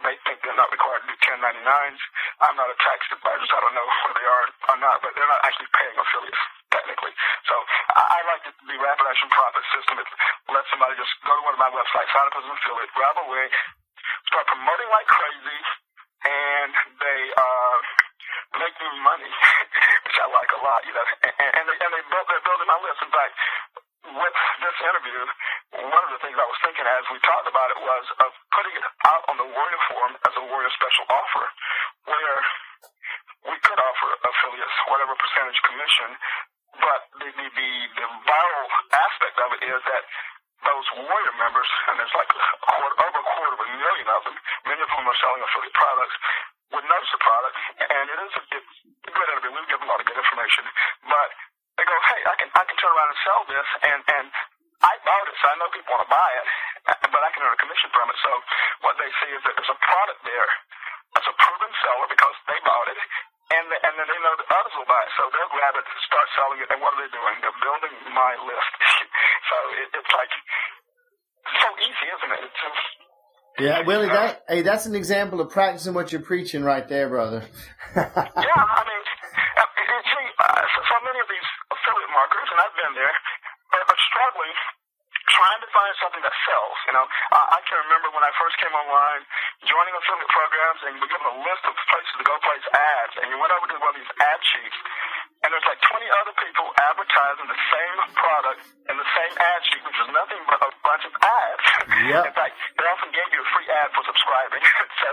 They think they're not required to do 1099s. I'm not a tax advisor, so I don't know whether they are or not, but they're not actually paying affiliates, technically. So I like the Rapid Action Profit system. It lets somebody just go to one of my websites, sign up as an affiliate, grab a link, start promoting like crazy, and they make me money, which I like a lot, you know. And they're building my list. In fact, with this interview, one of the things I was thinking as we talked about it was of putting it out on the Warrior Forum as a Warrior Special Offer, where we could offer affiliates whatever percentage commission, but the viral aspect of it is that those Warrior members, and there's like over a quarter of a million of them, many of whom are selling affiliate products, would notice the product, and it sell this, and I bought it, so I know people want to buy it, but I can earn a commission from it. So what they see is that there's a product there that's a proven seller because they bought it, and then they know that others will buy it. So they'll grab it, start selling it, and what are they doing? They're building my list. So it's like so easy, isn't it? It's just, yeah, Willie, that's an example of practicing what you're preaching right there, brother. Yeah, I mean, see, so many of these affiliate marketers, and I've been there, are struggling trying to find something that sells. I can remember when I first came online, joining affiliate programs, and we given a list of places to go place ads, and you went over to one of these ad sheets, and there's like 20 other people advertising the same product in the same ad sheet, which is nothing but a bunch of ads. Yep. In fact, they often gave you a free ad for subscribing. So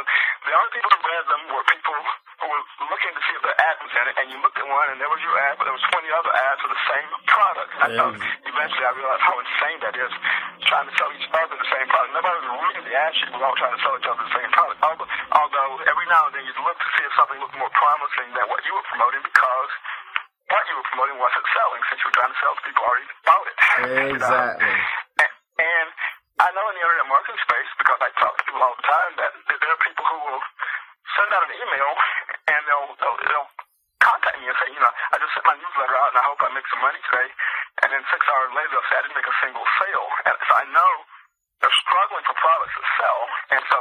the only people who read them were people who were looking to see if the ad was in it, and you looked at one, and there was your ad, but there was 20 other ads for the same product. I thought eventually I realized how insane that is, trying to sell each other the same product. Nobody was reading the ad sheet. We were all trying to sell each other the same product. Although every now and then you'd look to see if something looked more promising than what you were promoting, because what you were promoting wasn't selling, since you were trying to sell to people already bought it. Exactly. And I know in the internet marketing space, because I talk to people all the time, that there are people who will send out an email and they'll contact me and say, I just sent my newsletter out and I hope I make some money today. And then 6 hours later they'll say I didn't make a single sale. And so I know they're struggling for products that sell. And so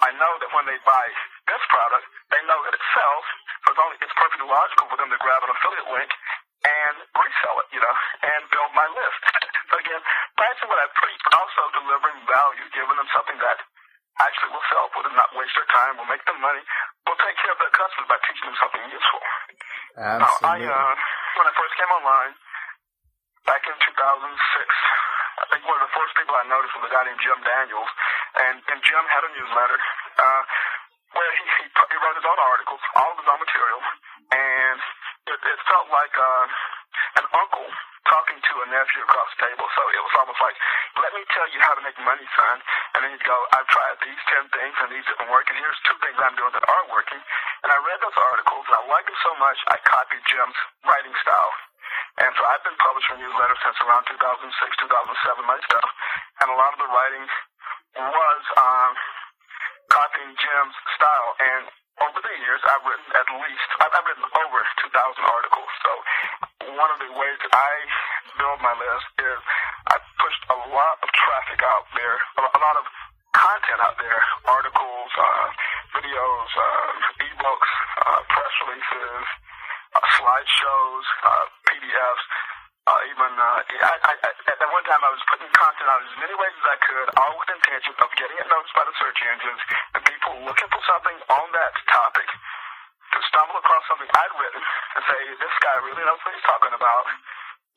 I know that when they buy this product, they know that it sells. So it's perfectly logical for them to grab an affiliate link and resell it, and build my list. But again, practicing what I preach, but also delivering value, giving them something that actually will sell for them, not waste their time, will make them money, will take care of their customers by teaching them something useful. Absolutely. Now, when I first came online, back in 2006, I think one of the first people I noticed was a guy named Jim Daniels, and Jim had a newsletter where he wrote his own articles, all of his own material, and it felt like an uncle talking to a nephew across the table. So it was almost like, let me tell you how to make money, son. And then he'd go, I've tried these 10 things and these didn't work, and here's 2 things I'm doing that are working. And I read those articles and I liked them so much, I copied Jim's writing style. And so I've been publishing newsletters since around 2006, 2007 myself. And a lot of the writing was copying Jim's style. And over the years, I've written over 2,000 articles. So one of the ways that I build my list is I pushed a lot of traffic out there, a lot of content out there, articles, videos, ebooks, press releases, slideshows, PDFs. At one time I was putting content out as many ways as I could, all with the intention of getting it noticed by the search engines and people looking for something on that topic to stumble across something I'd written and say, this guy really knows what he's talking about.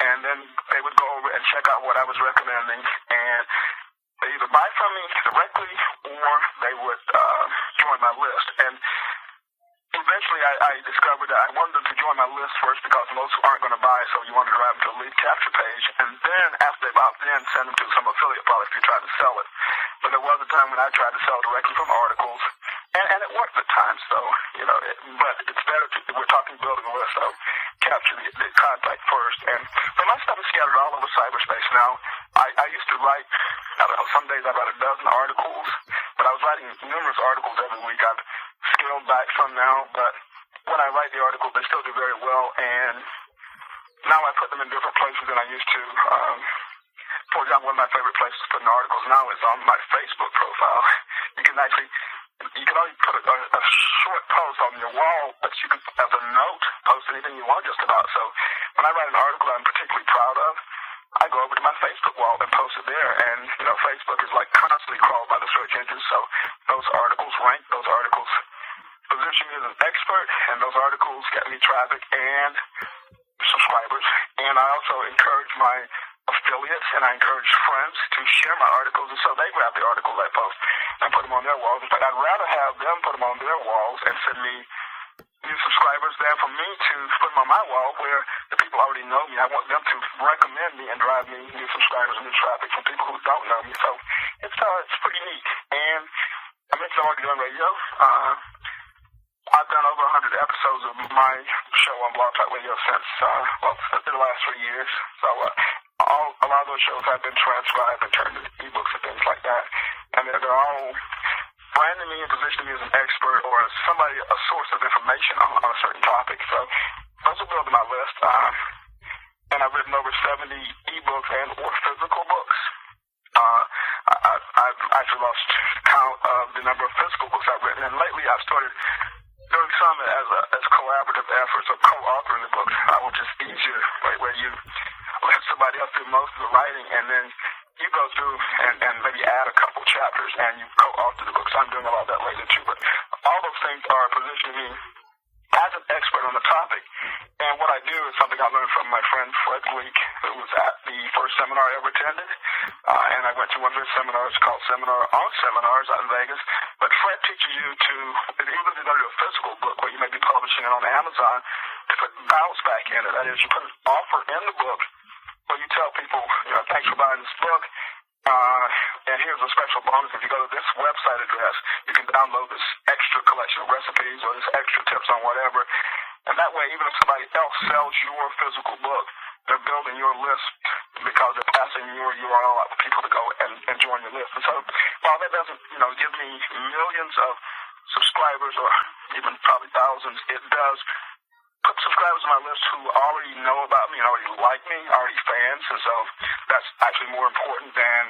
And then they would go over and check out what I was recommending, and they either buy from me directly or they would join my list. And eventually I discovered that I wanted them to join my list first because most aren't going to buy, so you want to drive them to a lead capture page. And then after they've opted in, send them to some affiliate product if you try to sell it. But there was a time when I tried to sell directly from articles, and it worked at times. So, but it's better we're talking building a list, so capture the contact first. And so my stuff is scattered all over cyberspace now. I used to write, I don't know, some days I write a dozen articles, but I was writing numerous articles every week. I've scaled back some now, but when I write the articles, they still do very well, and now I put them in different places than I used to. For example, one of my favorite places to put in articles now is on my Facebook profile. You can only put a short post on your wall, but you can, as a note, post anything you want just about. So when I write an article I'm particularly proud of, I go over to my Facebook wall and post it there. And, Facebook is like constantly crawled by the search engine, so those articles rank, those articles position me as an expert, and those articles get me traffic and subscribers. And I also encourage my affiliates and I encourage friends to share my articles, and so they grab the articles I post and put them on their walls. In fact, I'd rather have them put them on their walls and send me new subscribers than for me to put them on my wall where the people already know me. I want them to recommend me and drive me new subscribers and new traffic from people who don't know me. So it's pretty neat. And I mentioned already on radio. I've done over 100 episodes of my show on Blog Talk Radio since the last 3 years. So a lot of those shows have been transcribed and turned into ebooks and things like that. And they're all branding me and positioning me as an expert or as somebody, a source of information on a certain topic. So those are building my list. And I've written over 70 ebooks and or physical books. I've actually lost count of the number of physical books I've written. And lately I've started doing some as collaborative efforts of co-authoring the books, which is easier, where you let somebody else do most of the writing and then you go through and maybe add a couple chapters and you co-author the book. So I'm doing a lot of that lately too. But all those things are positioning me as an expert on the topic. And what I do is something I learned from my friend Fred Gleek, who was at the first seminar I ever attended. And I went to one of his seminars called Seminar on Seminars out in Vegas. But Fred teaches you to, even if you're going to do a physical book where you may be publishing it on Amazon, to put bounce back in it. That is, you put an offer in the book where you tell people, thanks for buying this book. And here's a special bonus. If you go to this website address, you can download this extra collection of recipes or this extra tips on whatever. And that way, even if somebody else sells your physical book, they're building your list because they're passing your URL out for people to go and join your list. And so while that doesn't, give me millions of subscribers or even probably thousands, it does put subscribers on my list who already know about me, already like me, already fans. And so that's actually more important than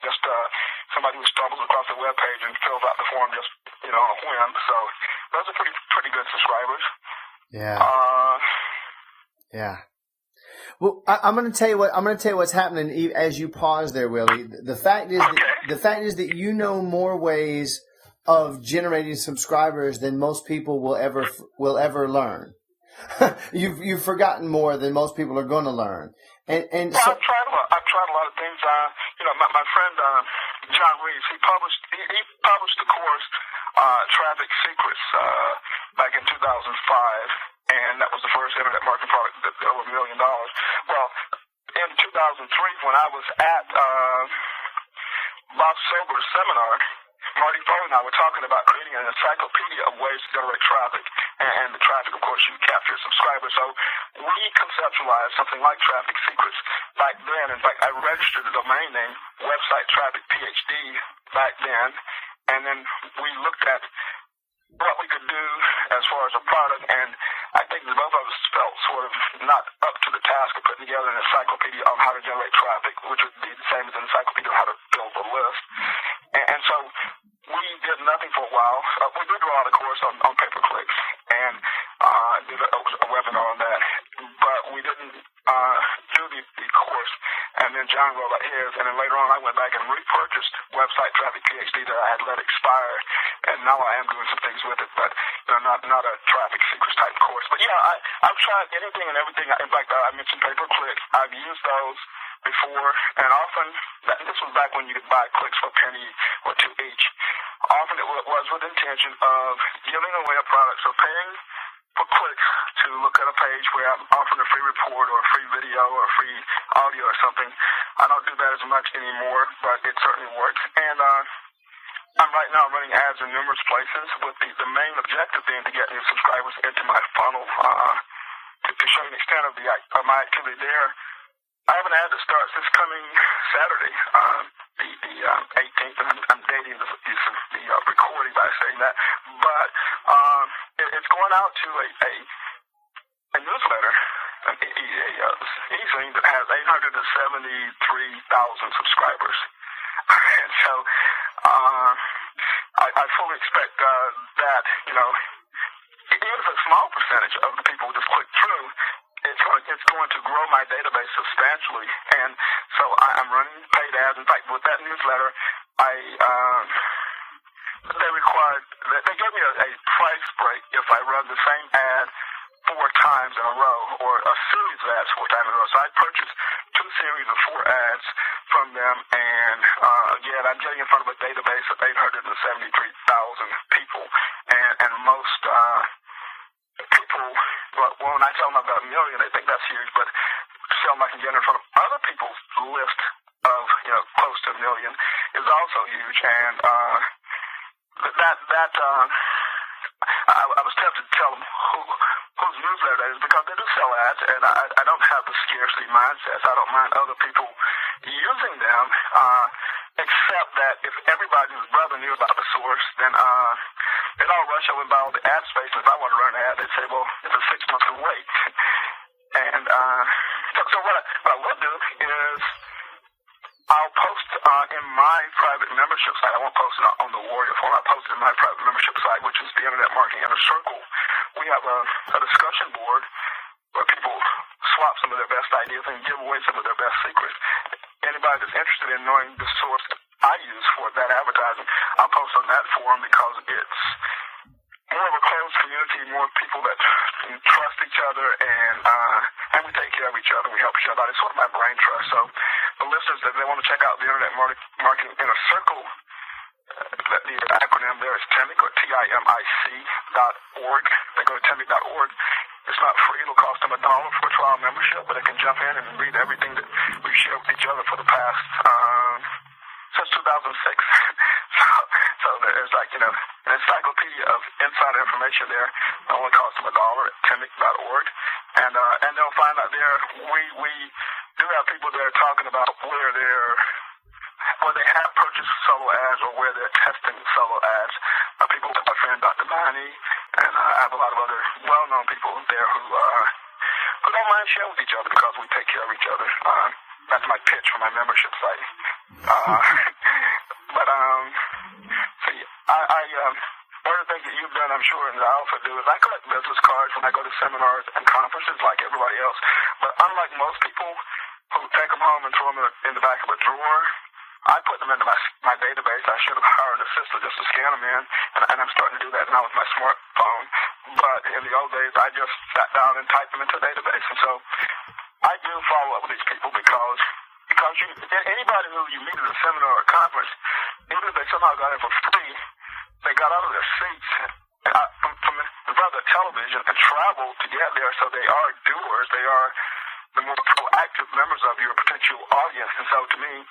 just somebody who stumbles across the webpage and fills out the form just, on a whim. So those are pretty good subscribers. Yeah. Yeah. Well, I'm going to tell you what's happening as you pause there, Willie. The fact is that you know more ways of generating subscribers than most people will ever learn. You've forgotten more than most people are going to learn. And well, so, I've tried a lot of things. My friend John Reeves, he published the course Traffic Secrets back in 2005, and that was the first internet marketing product that did over $1 million. Well, in 2003, when I was at Bob Sober's seminar, Marty Ford and I were talking about creating an encyclopedia of ways to generate traffic. And the traffic, of course, you capture subscribers. So we conceptualized something like Traffic Secrets back then. In fact, I registered the domain name Website Traffic PhD back then. And then we looked at what we could do as far as a product. And I think that both of us felt sort of not up to the task of putting together an encyclopedia on how to generate traffic, which would be the same as an encyclopedia on how to build a list. And so we did nothing for a while. We did roll out a course on pay-per-clicks and did a webinar on that. But we didn't do the course. And then John rolled out his. And then later on, I went back and repurchased Website Traffic PhD that I had let expire. And now I am doing some things with it, but not a Traffic Secrets type course. But I've tried anything and everything. In fact, I mentioned pay-per-click. I've used those before, and often, this was back when you could buy clicks for a penny or two each. Often it was with intention of giving away a product, so paying for clicks to look at a page where I'm offering a free report or a free video or a free audio or something. I don't do that as much anymore, but it certainly works. And I'm right now running ads in numerous places with the main objective being to get new subscribers into my funnel. To show you the extent of my activity there, I have an ad that starts this coming Saturday, the 18th, and I'm dating the recording by saying that. But it's going out to a newsletter, an e-zine that has 873,000 subscribers. And so I fully expect that, even if a small percentage of the people just click through, it's going to grow my database substantially. And so I'm running paid ads. In fact, with that newsletter, they gave me a price break if I run the same ad 4 times in a row, or a series of ads 4 times in a row. So I purchased 2 series of 4 ads from them, and again, I'm getting in front of a database of 873,000 people, and most people, well, when I tell them about 1 million, they think that's huge, but to tell them I can get in front of other people's list of, close to 1 million is also huge. And I was tempted to tell them whose newsletter that is because they do sell ads, and I don't have the scarcity mindset. I don't mind other people using them, except that if everybody's brother knew about the source, then they'd all rush over and buy all the ad space. And if I want to run an ad, they'd say, well, it's a 6 month wait. And so what I would do is I'll post in my private membership site. I won't post it on the Warrior Forum. I post it in my private membership site, which is the Internet Marketing Inner Circle. We have a discussion board where people swap some of their best ideas and give away some of their best secrets. Anybody that's interested in knowing the source I use for that advertising, I'll post on that forum because it's more of a closed community, more people that trust each other, and we take care of each other. We help each other out. It's sort of my brain trust. So the listeners, if they want to check out the Internet Marketing Inner Circle, the acronym there is TIMIC, or TIMIC.org. They go to TIMIC.org. It's not free. It'll cost them $1 for a trial membership, but they can jump in and read everything that we've shared with each other for the past, since 2006. so there's an encyclopedia of insider information there. It only costs them $1 at TIMIC.org. And they'll find out there, we do have people there talking about where they have purchased solo ads or where they're testing solo ads. People like my friend Dr. Bani, and I have a lot of other well-known people there who don't mind sharing with each other because we take care of each other. That's my pitch for my membership site. One of the things that you've done, I'm sure, and that I also do, is I collect business cards when I go to seminars and conferences like everybody else. But unlike most people who take them home and throw them in the back of a drawer, I put them into my database. I should have hired an assistant just to scan them in, and I'm starting to do that now with my smartphone. But in the old days, I just sat down and typed them into a database. And so I do follow up with these people because anybody who you meet at a seminar or a conference, even if they somehow got in for free, they got out of their seats from the brother television and traveled to get there. So they are doers. They are the more proactive members of your potential audience. And so to me,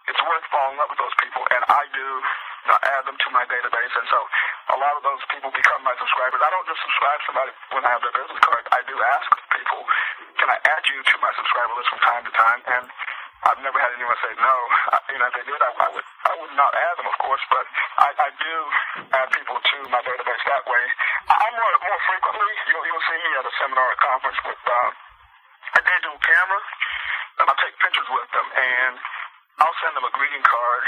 it's worth following up with those people, and I do add them to my database. And so a lot of those people become my subscribers. I don't just subscribe to somebody when I have their business card. I do ask people, can I add you to my subscriber list from time to time? And I've never had anyone say no. If they did, I would not add them, of course, but I do add people to my database that way. I more frequently, you'll see me at a seminar or conference with a digital camera, and I take pictures with them, and I'll send them a greeting card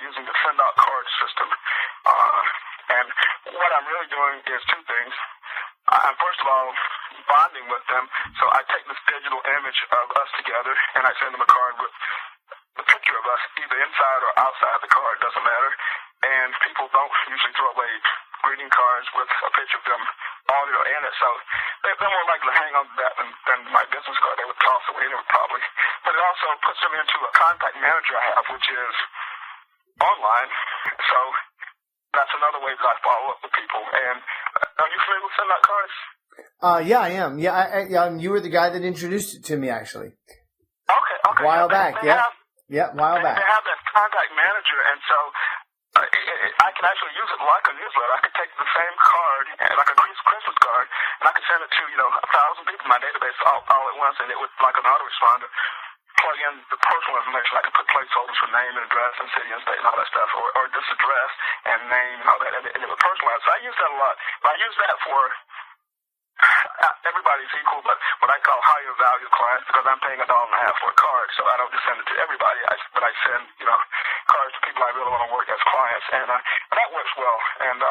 using the send-out card system. And what I'm really doing is two things. I'm first of all bonding with them, so I take this digital image of us together, and I send them a card with the picture of us, either inside or outside the card, doesn't matter. And people don't usually throw away greeting cards with a picture of them on it or in it, so they're more likely to hang on to that than my business card. They would toss away anyway, probably. But it also puts them into a contact manager I have, which is online. So that's another way that I follow up with people. And are you familiar with send out cards? Yeah, I am. Yeah, you were the guy that introduced it to me, actually. Okay. A while back, They have that contact manager, and so I can actually use it like a newsletter. I could take the same card, like a Christmas card, and I could send it to 1,000 people in my database all at once, and it would, like an autoresponder, plug in the personal information. I could put placeholders for name and address and city and state and all that stuff, or just address and name and all that, and it would personalize. So I use that a lot. But I use that for everybody's equal, but what I call higher value clients, because I'm paying $1.50 for a card, so I don't just send it to everybody, but I send cards to people I really want to work as clients, and that works well. And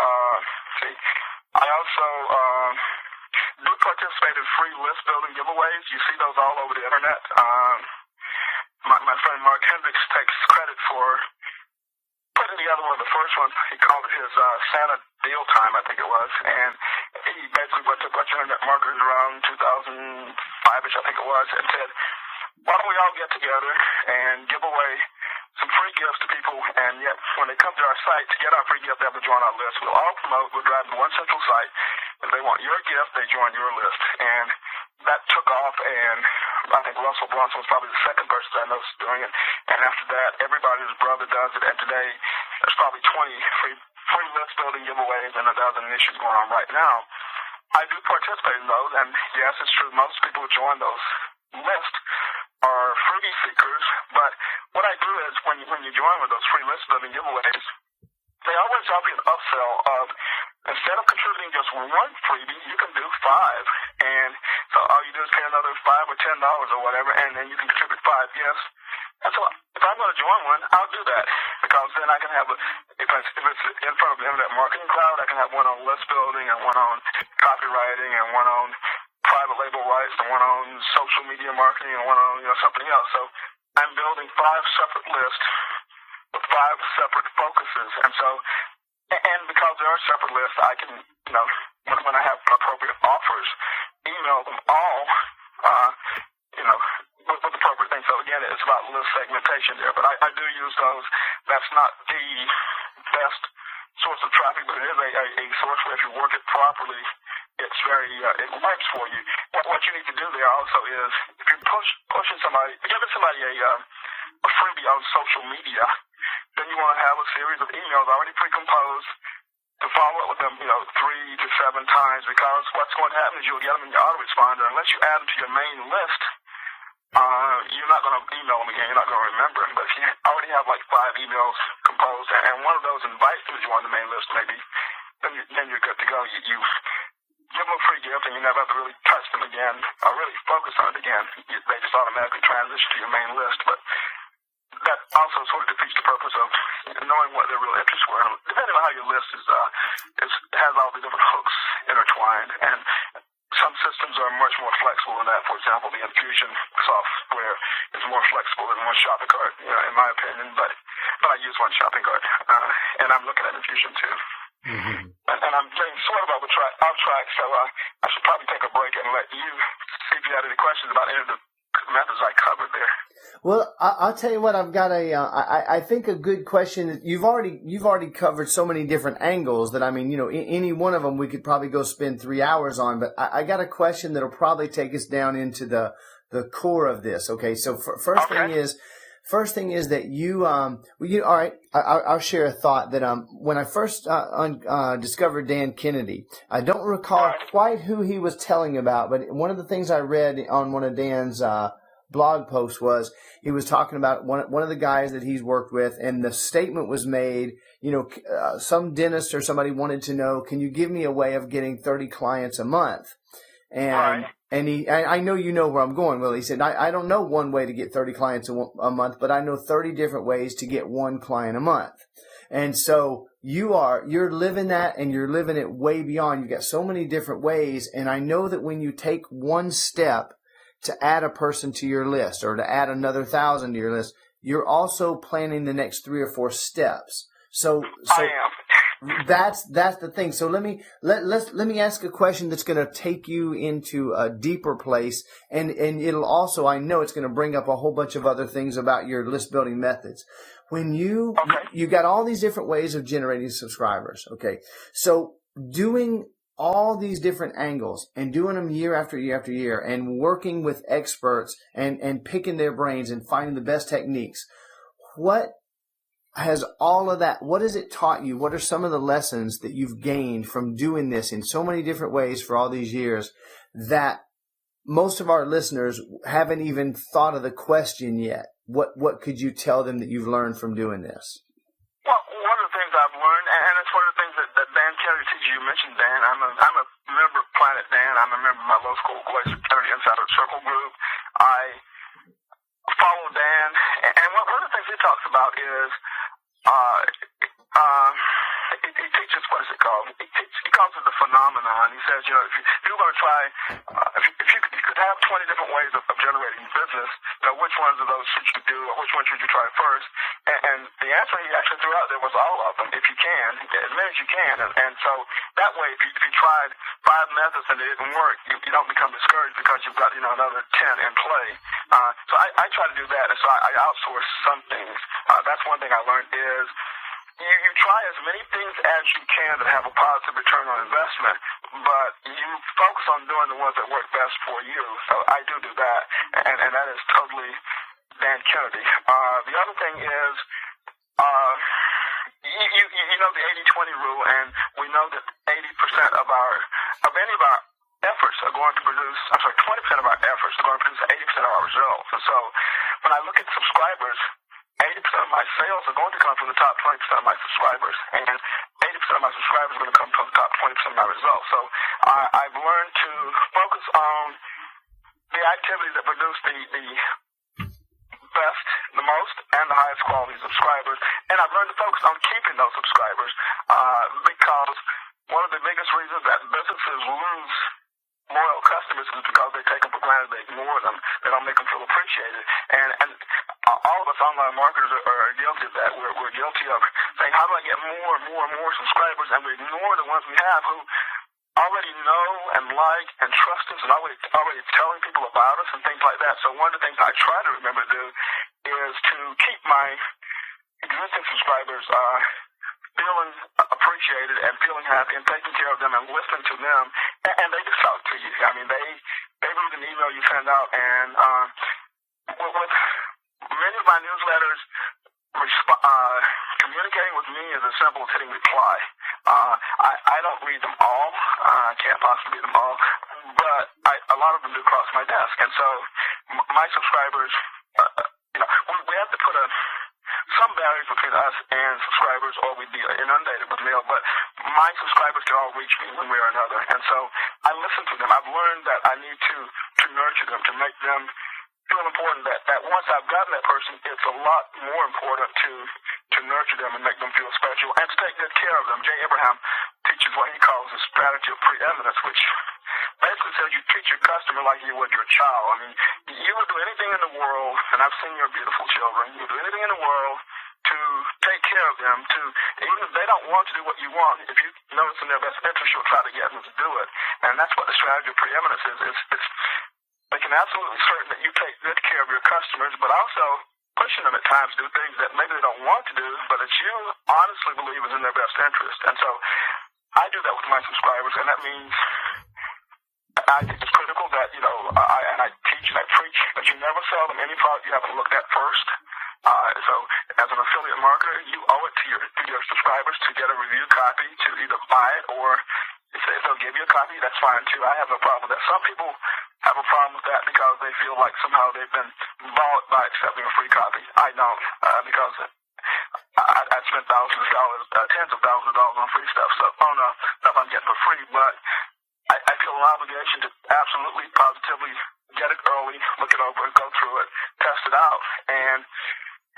I also do participate in free list building giveaways. You see those all over the internet. My friend Mark Hendricks takes credit for putting together one of the first ones. He called it his Santa Deal Time, I think it was, and he basically went to a bunch of internet marketers around 2005-ish, I think it was, and said, why don't we all get together and give away some free gifts to people, and yet when they come to our site to get our free gift, they have to join our list. We'll all promote, we'll drive to one central site. If they want your gift, they join your list. And that took off, and I think Russell Brunson was probably the second person I noticed doing it. And after that, everybody's brother does it, and today there's probably 20 free list building giveaways and a dozen issues going on right now. I do participate in those, and yes, it's true. Most people who join those lists are freebie seekers. But what I do is when you join with those free list building giveaways, they always offer you an upsell of, instead of contributing just one freebie, you can do 5. And so all you do is pay another $5 or $10 or whatever, and then you can contribute 5. Yes. And so if I'm going to join one, I'll do that, because then I can have if it's in front of the Internet Marketing Cloud, I can have one on list building and one on copywriting and one on private label rights and one on social media marketing and one on something else. So I'm building 5 separate lists with 5 separate focuses, and because there are separate lists, I can when I have appropriate offers, email them all with appropriate things. So again, it's about list segmentation there, but I do use those. That's not the best source of traffic, but it is a source where if you work it properly, it's very it works for you. What you need to do there also is, if you're pushing somebody, giving somebody a freebie on social media, then you want to have a series of emails already pre-composed to follow up with them, 3 to 7 times, because what's going to happen is you'll get them in your autoresponder. Unless you add them to your main list, you're not going to email them again. You're not going to remember them. But if you already have like 5 emails composed, and one of those invites you to join the main list, maybe, then you're good to go. You give them a free gift, and you never have to really touch them again or really focus on it again. They just automatically transition to your main list. But that also sort of defeats the purpose of knowing what their real interests were. Depending on how your list has all the different hooks intertwined, and some systems are much more flexible than that. For example, the Infusion software is more flexible than one shopping cart, in my opinion. But I use one shopping cart, and I'm looking at Infusion too. Mm-hmm. And I'm getting sort of off track, so I should probably take a break and let you see if you had any questions about any of the methods I covered there. Well, I'll tell you what. I've got I think a good question. You've already covered so many different angles that, any one of them we could probably go spend 3 hours on. But I got a question that'll probably take us down into the core of this. Okay, so first thing is that you all right. I'll share a thought that when I first discovered Dan Kennedy, I don't recall quite who he was telling about, but one of the things I read on one of Dan's blog posts was he was talking about one of the guys that he's worked with, and the statement was made, some dentist or somebody wanted to know, can you give me a way of getting 30 clients a month? And I know you know where I'm going, Will. He said, I don't know one way to get 30 clients a month, but I know 30 different ways to get 1 client a month. And so you're living that, and you're living it way beyond. You got so many different ways. And I know that when you take one step to add a person to your list or to add another 1,000 to your list, you're also planning the next 3 or 4 steps. So I am. That's the thing. So let me ask a question that's going to take you into a deeper place, and it'll also, I know it's going to bring up a whole bunch of other things about your list building methods. When you got all these different ways of generating subscribers. Okay, so doing all these different angles and doing them year after year after year, and working with experts and picking their brains and finding the best techniques. What has all of that, what has it taught you? What are some of the lessons that you've gained from doing this in so many different ways for all these years that most of our listeners haven't even thought of the question yet? What could you tell them that you've learned from doing this? Well, one of the things I've learned, and it's one of the things that Dan Kennedy teaches you. Mentioned Dan. I'm a member of Planet Dan. I'm a member of my low school Glacier Kennedy Insider Circle group. I follow Dan, and one of the things he talks about is he teaches, what is it called? He calls it the phenomenon. He says, if you're going to try, if you could have 20 different ways of generating business, which ones of those should you do, or which one should you try first? And the answer he actually threw out there was all of them, if you can, as many as you can. And so that way, if you tried 5 methods and it didn't work, you don't become discouraged because you've got another 10 in play. So I try to do that, and so I outsource some things. That's one thing I learned is you try as many things as you can that have a positive return on investment, but you focus on doing the ones that work best for you. So I do that, and that is totally Dan Kennedy. The other thing is, you know the 80-20 rule, and we know that 80% of our of any of our efforts are going to produce, 20% of our efforts are going to produce 80% of our results. And so when I look at subscribers, 80% of my sales are going to come from the top 20% of my subscribers, and 80% of my subscribers are going to come from the top 20% of my results. So I've learned to focus on the activities that produce the best, the most, and the highest quality subscribers, and I've learned to focus on keeping those subscribers because one of the biggest reasons that businesses lose loyal customers is because they take them for granted, they ignore them, they don't make them feel appreciated. And all of us online marketers are guilty of that. We're guilty of saying, how do I get more and more and more subscribers, and we ignore the ones we have who already know and like and trust us and already telling people about us and things like that. So one of the things I try to remember to do is to keep my existing subscribers feeling appreciated and feeling happy and taking care of them and listening to them, and they just talk to you. I mean, they read an email you send out, and with many of my newsletters, communicating with me is as simple as hitting reply. I don't read them all. I can't possibly read them all, but a lot of them do cross my desk, and so my subscribers, we have to put some barriers between us and subscribers, or we'd be inundated with mail, but my subscribers can all reach me one way or another, and so I listen to them. I've learned that I need to nurture them, to make them feel important, that once I've gotten that person, it's a lot more important to nurture them and make them feel special and to take good care of them. Jay Abraham teaches what he calls the strategy of preeminence, which basically says you treat your customer like you would your child. I mean, you would do anything in the world, and I've seen your beautiful children, you would do anything in the world to take care of them, even if they don't want to do what you want, if you know it's in their best interest, you'll try to get them to do it. And that's what the strategy of preeminence is. It's making absolutely certain that you take good care of your customers, but also pushing them at times to do things that maybe they don't want to do, but that you honestly believe is in their best interest. And so I do that with my subscribers, and that means I think it's critical that, I teach and I preach that you never sell them any product you haven't looked at first. So as an affiliate marketer, you owe it to your subscribers to get a review copy, to either buy it, or if they'll give you a copy, that's fine too. I have no problem with that. Some people have a problem with that because they feel like somehow they've been bought by accepting a free copy. I don't, because I spent thousands of dollars, tens of thousands of dollars on free stuff, on stuff I'm getting for free, but I feel an obligation to absolutely, positively get it early, look it over, go through it, test it out, and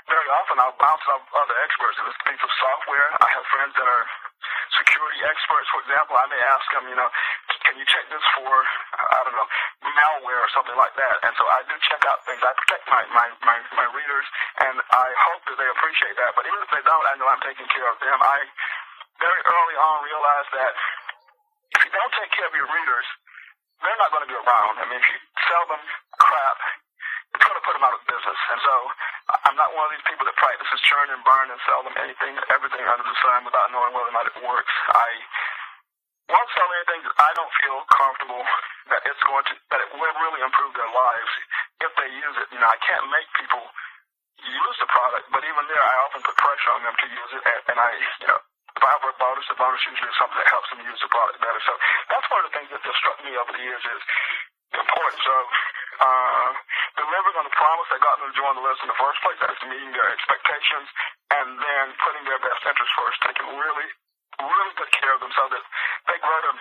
very often I'll bounce off other experts. If it's a piece of software, I have friends that are security experts, for example. I may ask them, can you check this for, malware or something like that? And so I do check out things. I protect my readers, and I hope that they appreciate that. But even if they don't, I know I'm taking care of them. I very early on realized that if you don't take care of your readers, they're not going to be around. I mean, if you sell them crap, it's going to put them out of business. And so I'm not one of these people that practices churn and burn and sell them everything under the sun without knowing whether or not it works. I won't sell anything that I don't feel comfortable that it will really improve their lives if they use it. I can't make people use the product, but even there, I often put pressure on them to use it, and I, if I offer a bonus, the bonus usually is something that helps them use the product better. So that's one of the things that just struck me over the years is the importance of delivering on the promise that got them to join the list in the first place, that is meeting their expectations, and then putting their best interests first, taking really, really good care of them so that they grow to,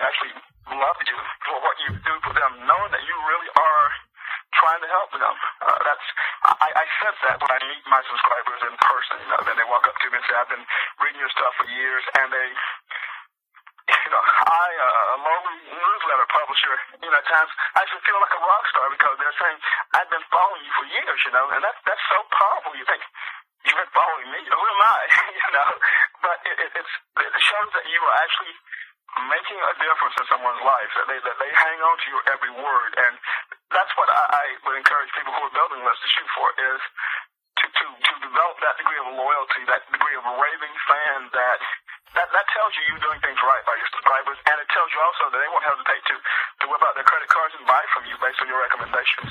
actually love you for what you do for them, knowing that you really are trying to help them. I sense that when I meet my subscribers in person. Then they walk up to me and say, I've been reading your stuff for years, and they, a lowly newsletter publisher, at times I actually feel like a rock star because they're saying, I've been following you for years, and that's so powerful. You think, you've been following me? Who am I? But it shows that you are actually making a difference in someone's life, that they hang on to your every word, and that's what I would encourage people who are building lists to shoot for, is to develop that degree of loyalty, that degree of raving fan that tells you you're doing things right by your subscribers, and it tells you also that they won't hesitate to whip out their credit cards and buy from you based on your recommendations.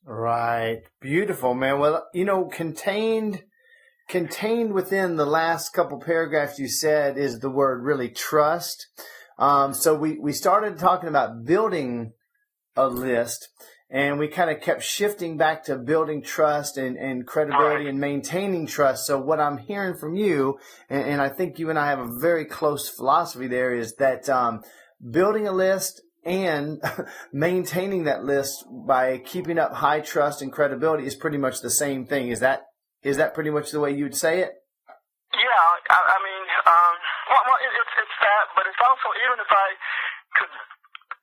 Right. Beautiful, man. Well, contained within the last couple paragraphs you said is the word really trust. So we started talking about building a list, and we kind of kept shifting back to building trust and credibility and maintaining trust. So what I'm hearing from you, and I think you and I have a very close philosophy there, is that building a list and maintaining that list by keeping up high trust and credibility is pretty much the same thing. Is that pretty much the way you'd say it? Yeah, I mean, it's that, but it's also, even if I could,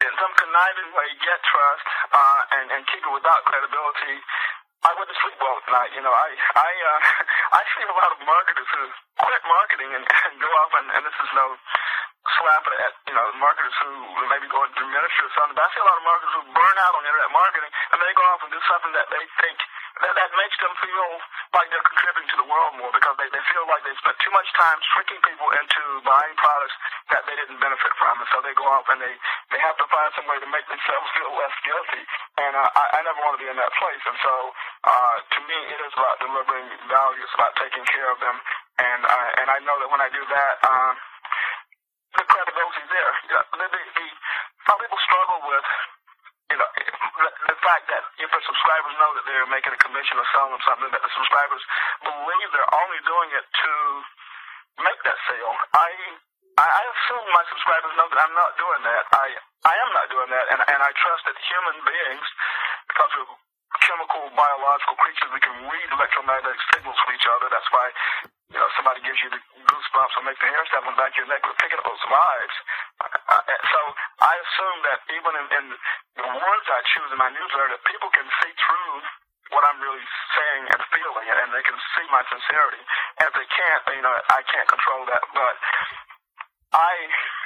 in some conniving way, get trust and keep it without credibility, I wouldn't sleep well at night. You know, I see a lot of marketers who quit marketing and go off, and this is no slap at, you know, marketers who maybe go into ministry or something, but I see a lot of marketers who burn out on internet marketing, and they go off and do something that they think that makes them feel like they're contributing to the world more, because they feel like they spent too much time tricking people into buying products that they didn't benefit from, and so they go off and they have to find some way to make themselves feel less guilty, and I never want to be in that place. And so to me, it is about delivering value. It's about taking care of them, and I know that when I do that, the credibility there. You know, some people struggle with, you know, the fact that if the subscribers know that they're making a commission or selling them something, that the subscribers believe they're only doing it to make that sale. I assume my subscribers know that I'm not doing that. I am not doing that, and I trust that human beings, because we're chemical, biological creatures, we can read electromagnetic signals from each other. That's why, you know, somebody gives you the goosebumps or makes the hair stand on the back of your neck. We're picking up those vibes. So I assume that even in the words I choose in my newsletter, that people can see through what I'm really saying and feeling, and they can see my sincerity. And if they can't, you know, I can't control that. But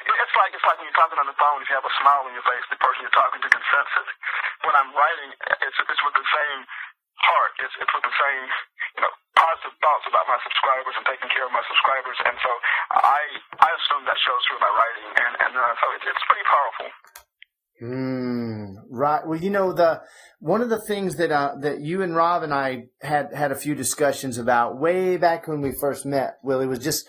it's like when you're talking on the phone, if you have a smile on your face, the person you're talking to can sense it. When I'm writing, it's with the same heart. It's with the same, you know, positive thoughts about my subscribers and taking care of my subscribers. And so I assume that shows through my writing, and so it's pretty powerful. Right. Well, you know, one of the things that you and Rob and I had a few discussions about way back when we first met, Willie, was just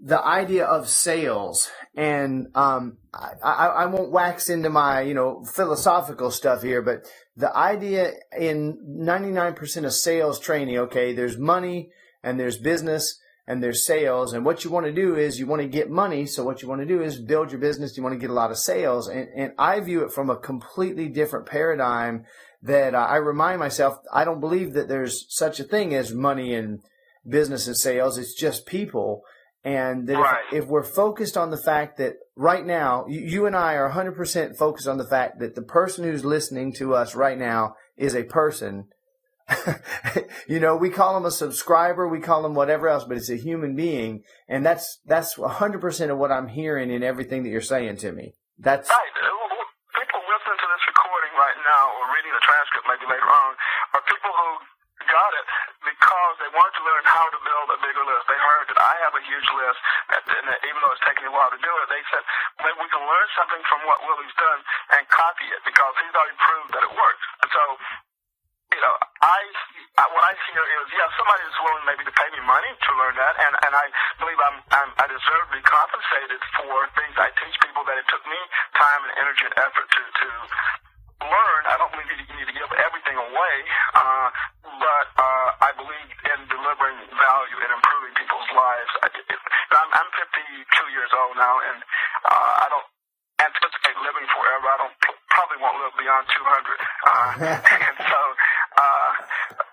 the idea of sales. And I won't wax into my, you know, philosophical stuff here, but the idea in 99% of sales training, okay, there's money and there's business and there's sales. And what you want to do is you want to get money. So what you want to do is build your business. You want to get a lot of sales. And I view it from a completely different paradigm that I remind myself, I don't believe that there's such a thing as money and business and sales. It's just people. And that if we're focused on the fact that right now, you and I are 100% focused on the fact that the person who's listening to us right now is a person. You know, we call them a subscriber, we call them whatever else, but it's a human being. And that's 100% of what I'm hearing in everything that you're saying to me. That's right. People listening to this recording right now or reading the transcript maybe later on are people who got it because they wanted to learn how to build a bigger list. They heard that I have a huge list, and even though it's taking me a while to do it, they said, maybe we can learn something from what Willie's done and copy it, because he's already proved that it works. And so, you know, what I hear is, somebody is willing maybe to pay me money to learn that, and I believe I deserve to be compensated for things I teach people that it took me time and energy and effort to learn. I don't believe you need to give everything away, but I believe in delivering value and improving people's lives. I'm 52 years old now, and I don't anticipate living forever. I probably won't live beyond 200. And so,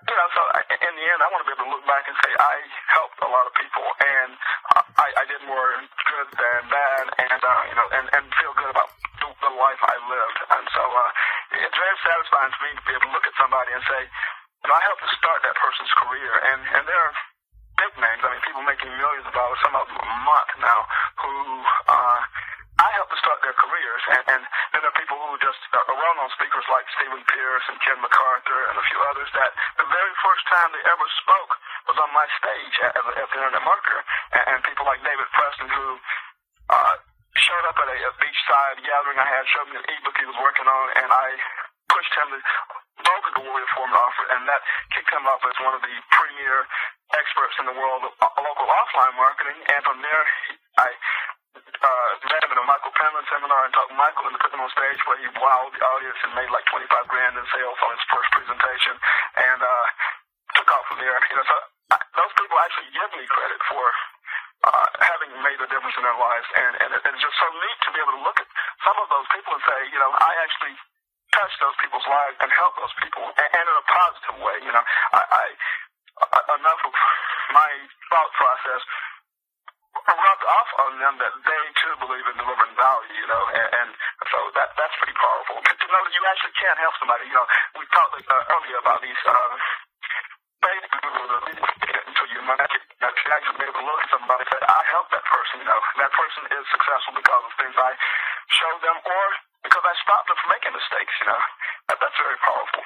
you know, so in the end, I want to be able to look back and say I helped a lot of people, and I did more good than bad, and you know, and feel good about the life I lived. And so it's very satisfying for me to be able to look at somebody and say, you know, I helped to start that person's career, and there are big names. I mean, people making millions of dollars, some of them a month now, who I helped to start their careers, and then there are people who just are well-known speakers like Stephen Pierce and Ken MacArthur and a few others that the very first time they ever spoke was on my stage as an internet marketer, and people like David Preston, who showed up at a beachside gathering I had, showed me an ebook he was working on, and I pushed him to both of the Warrior Foreman offer, and that kicked him off as one of the premier experts in the world of local offline marketing. And from there, I having a Michael Penman seminar and talked to Michael and put him on stage where he wowed the audience and made like $25,000 in sales on his first presentation, and took off from there. So those people actually give me credit for having made a difference in their lives, and it's just so neat to be able to look at some of those people and say, I actually touched those people's lives and helped those people, and in a positive way. Enough of my thought process rubbed off on them that they too believe in delivering value, and so that's pretty powerful. To know that you actually can help somebody. We talked earlier about these faith gurus until you might actually be able to look at somebody and say, I helped that person. That person is successful because of things I showed them, or because I stopped them from making mistakes. That's very powerful.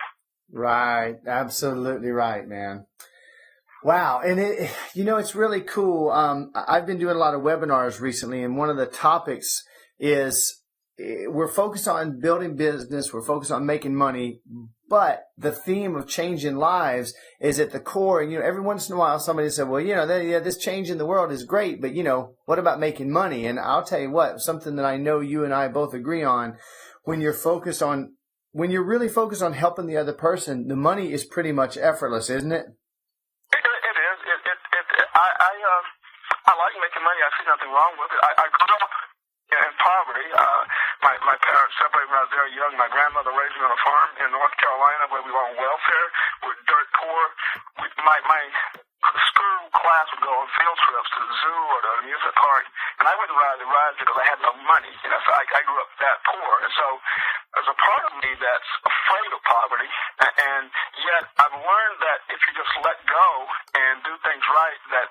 Right, absolutely right, man. Wow, and it's really cool. I've been doing a lot of webinars recently, and one of the topics is we're focused on building business, we're focused on making money, but the theme of changing lives is at the core. And every once in a while, somebody said, "Well, this change in the world is great, but what about making money?" And I'll tell you what, something that I know you and I both agree on: when you're really focused on helping the other person, the money is pretty much effortless, isn't it? I like making money. I see nothing wrong with it. I grew up in poverty. My parents separated when I was very young. My grandmother raised me on a farm in North Carolina where we were on welfare. We were dirt poor. My school class would go on field trips to the zoo or to the amusement park, and I wouldn't ride the rides because I had no money. So I grew up that poor, and so there's a part of me that's afraid of poverty, and yet I've learned that if you just let go and do things right, that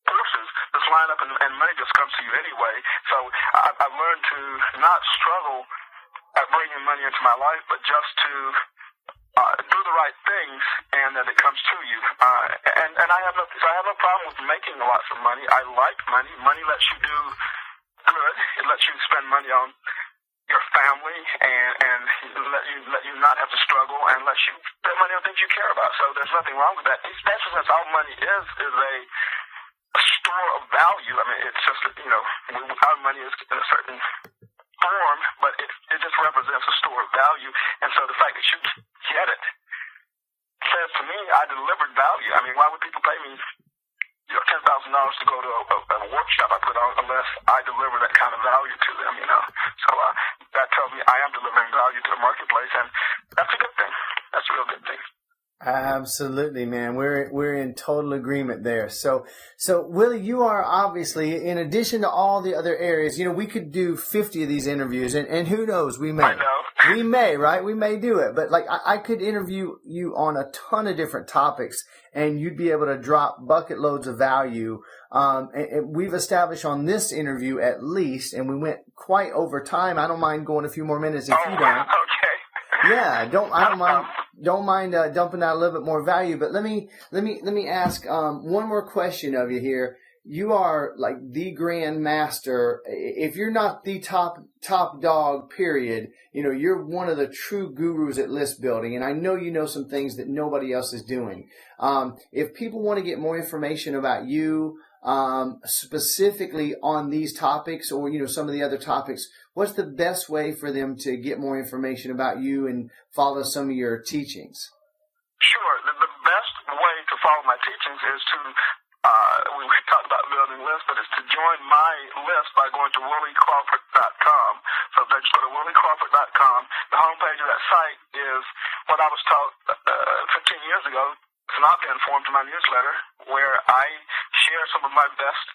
forces just line up and money just comes to you anyway. So I've learned to not struggle at bringing money into my life, but just to do the right things and that it comes to you. And I have no problem with making lots of money. I like money. Money lets you do good. It lets you spend money on your family and let you not have to struggle, and lets you spend money on things you care about. So there's nothing wrong with that. Especially since all money is a store of value. I mean, it's just our money is in a certain form, but it just represents a store of value. And so the fact that you get it says to me, I delivered value. I mean, why would people pay me $10,000 to go to a workshop I put on unless I deliver that kind of value to them? So that tells me I am delivering value to the marketplace, and that's a good thing. That's a real good thing. Absolutely, man. We're in total agreement there. So Willie, you are obviously, in addition to all the other areas, we could do 50 of these interviews, and who knows, we may. I know. We may, right? We may do it. But I could interview you on a ton of different topics, and you'd be able to drop bucket loads of value. And we've established on this interview at least, and we went quite over time. I don't mind going a few more minutes if you don't. Okay. Yeah, I don't mind dumping out a little bit more value. But let me ask one more question of you here. You are like the grand master. If you're not the top dog, period, you're one of the true gurus at list building. And I know you know some things that nobody else is doing. If people want to get more information about you, specifically on these topics or, some of the other topics, what's the best way for them to get more information about you and follow some of your teachings? Sure. The best way to follow my teachings is to, we talked about building lists, but it's to join my list by going to williecrawford.com. So if they just go to williecrawford.com, the homepage of that site is what I was taught 15 years ago. It's an opt-in form to my newsletter where I share some of my best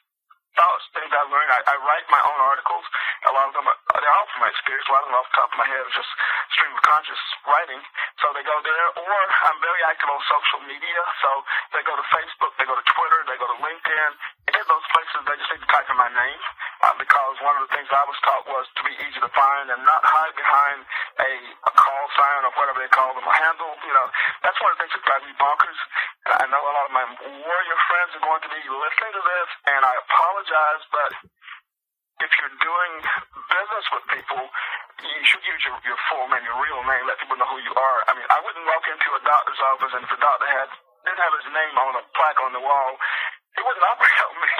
thoughts, things I learned. I write my own articles. A lot of them they're all from my experience. A lot of them off the top of my head is just stream of conscious writing. So they go there, or I'm very active on social media. So they go to Facebook, they go to Twitter, they go to LinkedIn. In those places, they just need to type in my name because one of the things I was taught was to be easy to find and not hide behind a call sign or whatever they call them, a handle. That's one of the things that drives me bonkers. And I know a lot of my warrior friends are going to be listening to this, and I apologize, but if you're doing business with people, you should use your full name, your real name, let people know who you are. I mean, I wouldn't walk into a doctor's office and if the doctor didn't have his name on a plaque on the wall, he wouldn't operate on me.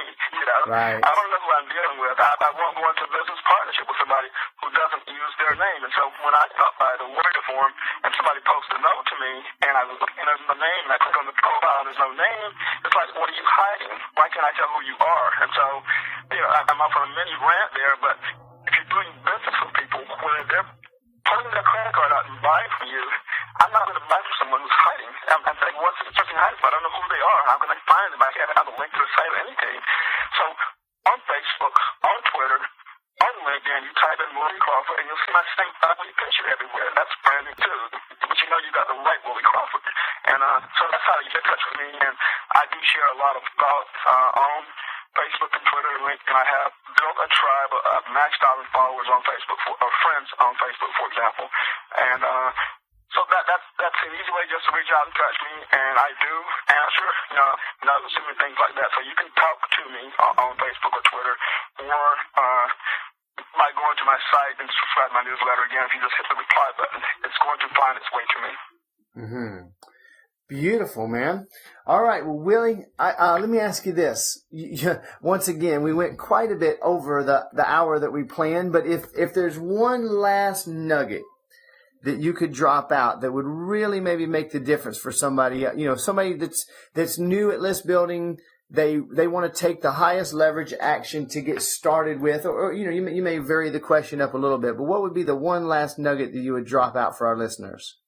Right. I don't know who I'm dealing with. I won't go into a business partnership with somebody who doesn't use their name. And so when I stop by the Warrior Forum and somebody posts a note to me and I look and there's no name and I click on the profile and there's no name, it's like, what are you hiding? Why can't I tell who you are? And so, I'm off on a mini rant there, but if you're doing business with people where they're pulling their credit card out and buying from you, I'm not going to buy from someone who's hiding. I'm thinking, what's this person hiding for? I don't know who they are. How can I find them? I can't have a link to the site or anything. So on Facebook, on Twitter, on LinkedIn, you type in Willie Crawford, and you'll see my same ugly picture everywhere. That's branding too. But you got the right Willie Crawford. And so that's how you get in touch with me. And I do share a lot of thoughts on Facebook and Twitter and LinkedIn. I have built a tribe of maxed out followers on Facebook, or friends on Facebook, for example. And so that's an easy way just to reach out and touch me, and I do answer, assuming things like that. So you can talk to me on Facebook or Twitter, or by going to my site and subscribe to my newsletter. Again, if you just hit the reply button, it's going to find its way to me. Mm-hmm. Beautiful, man. All right, well, Willie, let me ask you this. Once again, we went quite a bit over the hour that we planned, but if there's one last nugget that you could drop out that would really maybe make the difference for somebody, somebody that's new at list building, they want to take the highest leverage action to get started with, or you may vary the question up a little bit, but what would be the one last nugget that you would drop out for our listeners?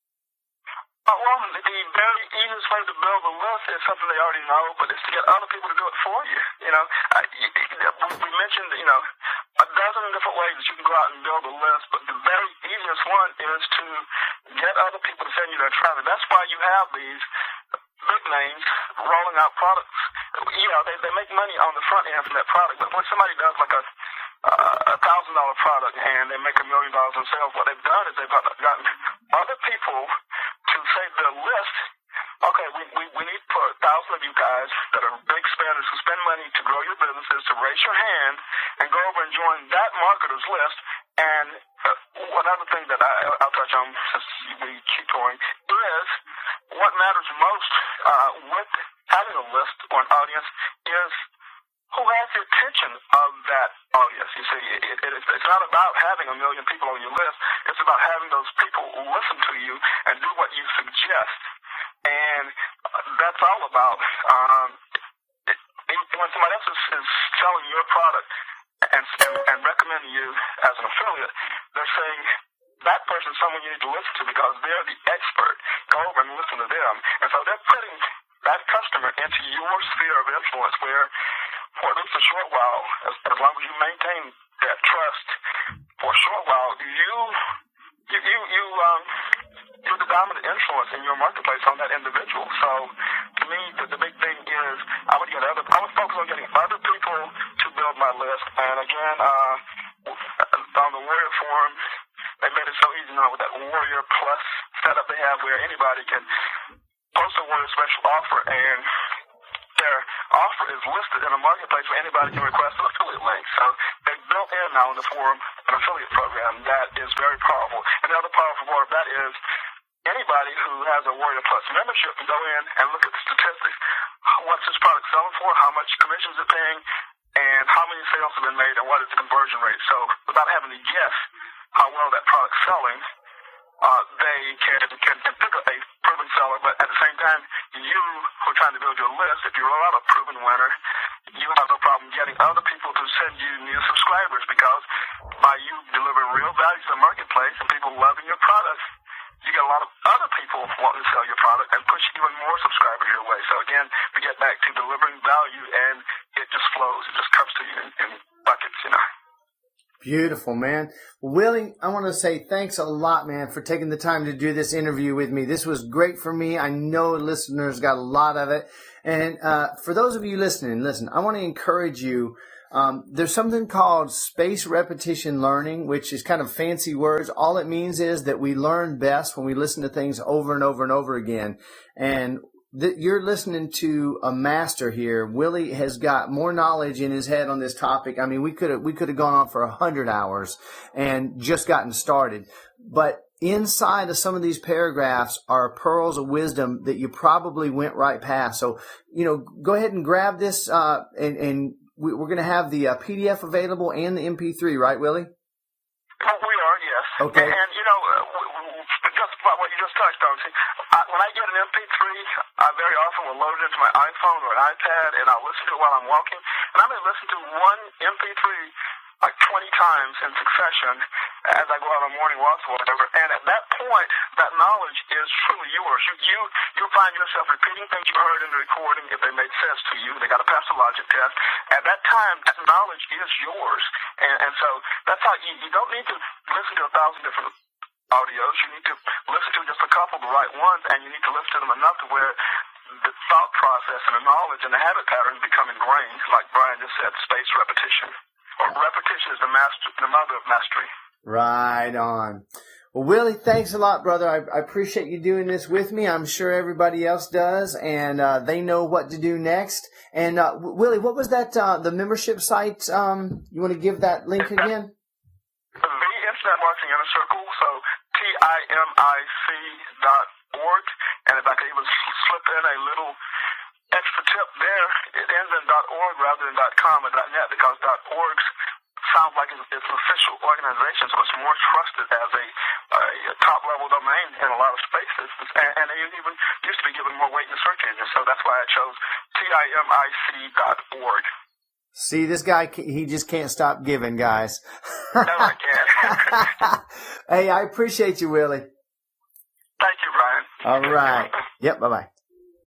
Well, the very easiest way to build a list is something they already know, but it's to get other people to do it for you. We mentioned, a dozen different ways that you can go out and build a list, but the very easiest one is to get other people to send you their traffic. That's why you have these big names rolling out products. They make money on the front end from that product, but when somebody does like a $1,000 product and they make $1 million in sales, what they've done is they've gotten other people to say their list, okay, we need for 1,000 of you guys that are big spenders who spend money to grow your businesses to raise your hand and go over and join that marketer's list. And one other thing that I'll touch on since we keep going is what matters most with having a list or an audience is who has the attention of that audience. You see, it's not about having 1 million people on your list. It's about having those people listen to you and do what you suggest. And that's all about when somebody else is selling your product and recommending you as an affiliate, they're saying that person's someone you need to listen to because they're the expert. Go over and listen to them. And so they're putting that customer into your sphere of influence where, for at least a short while, as long as you maintain that trust, for a short while, you're the dominant influence in your marketplace on that individual. So, to me, the big thing is I would focus on getting other people to build my list. And again, on the Warrior Forum, they made it so easy now with that Warrior Plus setup they have where anybody can post a Warrior special offer and their offer is listed in a marketplace where anybody can request an affiliate link. So they've built in now in the forum an affiliate program that is very powerful. And the other powerful part of that is anybody who has a Warrior Plus membership can go in and look at the statistics. What's this product selling for? How much commissions is it paying? And how many sales have been made? And what is the conversion rate? So without having to guess how well that product's selling, they can pick a proven seller, but at the same time, you who are trying to build your list, if you roll out a proven winner, you have no problem getting other people to send you new subscribers because by you delivering real value to the marketplace and people loving your product, you get a lot of other people wanting to sell your product and push even more subscribers your way. So again, we get back to delivering value and it just flows. It just comes to you in buckets, Beautiful, man. Willie, I want to say thanks a lot, man, for taking the time to do this interview with me. This was great for me. I know listeners got a lot of it. And for those of you listening, I want to encourage you. There's something called spaced repetition learning, which is kind of fancy words. All it means is that we learn best when we listen to things over and over and over again. And you're listening to a master here. Willie has got more knowledge in his head on this topic. I mean, we could have gone on for 100 hours and just gotten started. But inside of some of these paragraphs are pearls of wisdom that you probably went right past. So, go ahead and grab this and we're going to have the PDF available and the MP3, right, Willie? We are, yes. Okay. And just about what you just touched on, see, when I get an MP3, I very often will load it into my iPhone or an iPad, and I'll listen to it while I'm walking. And I may listen to one MP3 like 20 times in succession as I go out on morning walks or whatever. And at that point, that knowledge is truly yours. You'll find yourself repeating things you heard in the recording if they made sense to you. They got to pass the logic test. At that time, that knowledge is yours. And so that's how you don't need to listen to 1,000 different audios. You need to listen to just a couple, the right ones, and you need to listen to them enough to where the thought process and the knowledge and the habit patterns become ingrained, like Brian just said, spaced repetition. Or repetition is the mother of mastery. Right on. Well, Willie, thanks a lot, brother. I appreciate you doing this with me. I'm sure everybody else does, and they know what to do next. And Willie, what was that, the membership site? You want to give that link again? The Internet Marketing Inner Circle, so TIMIC.org. And if I could even slip in a little extra tip there, it ends in .org rather than .com or .net, because .org sounds like it's an official organization, so it's more trusted as a top-level domain in a lot of spaces. And they even used to be given more weight in the search engine, so that's why I chose TIMIC.org. See, this guy, he just can't stop giving, guys. No, I can't. Hey, I appreciate you, Willie. Thank you, Brian. All right. Yep, bye-bye.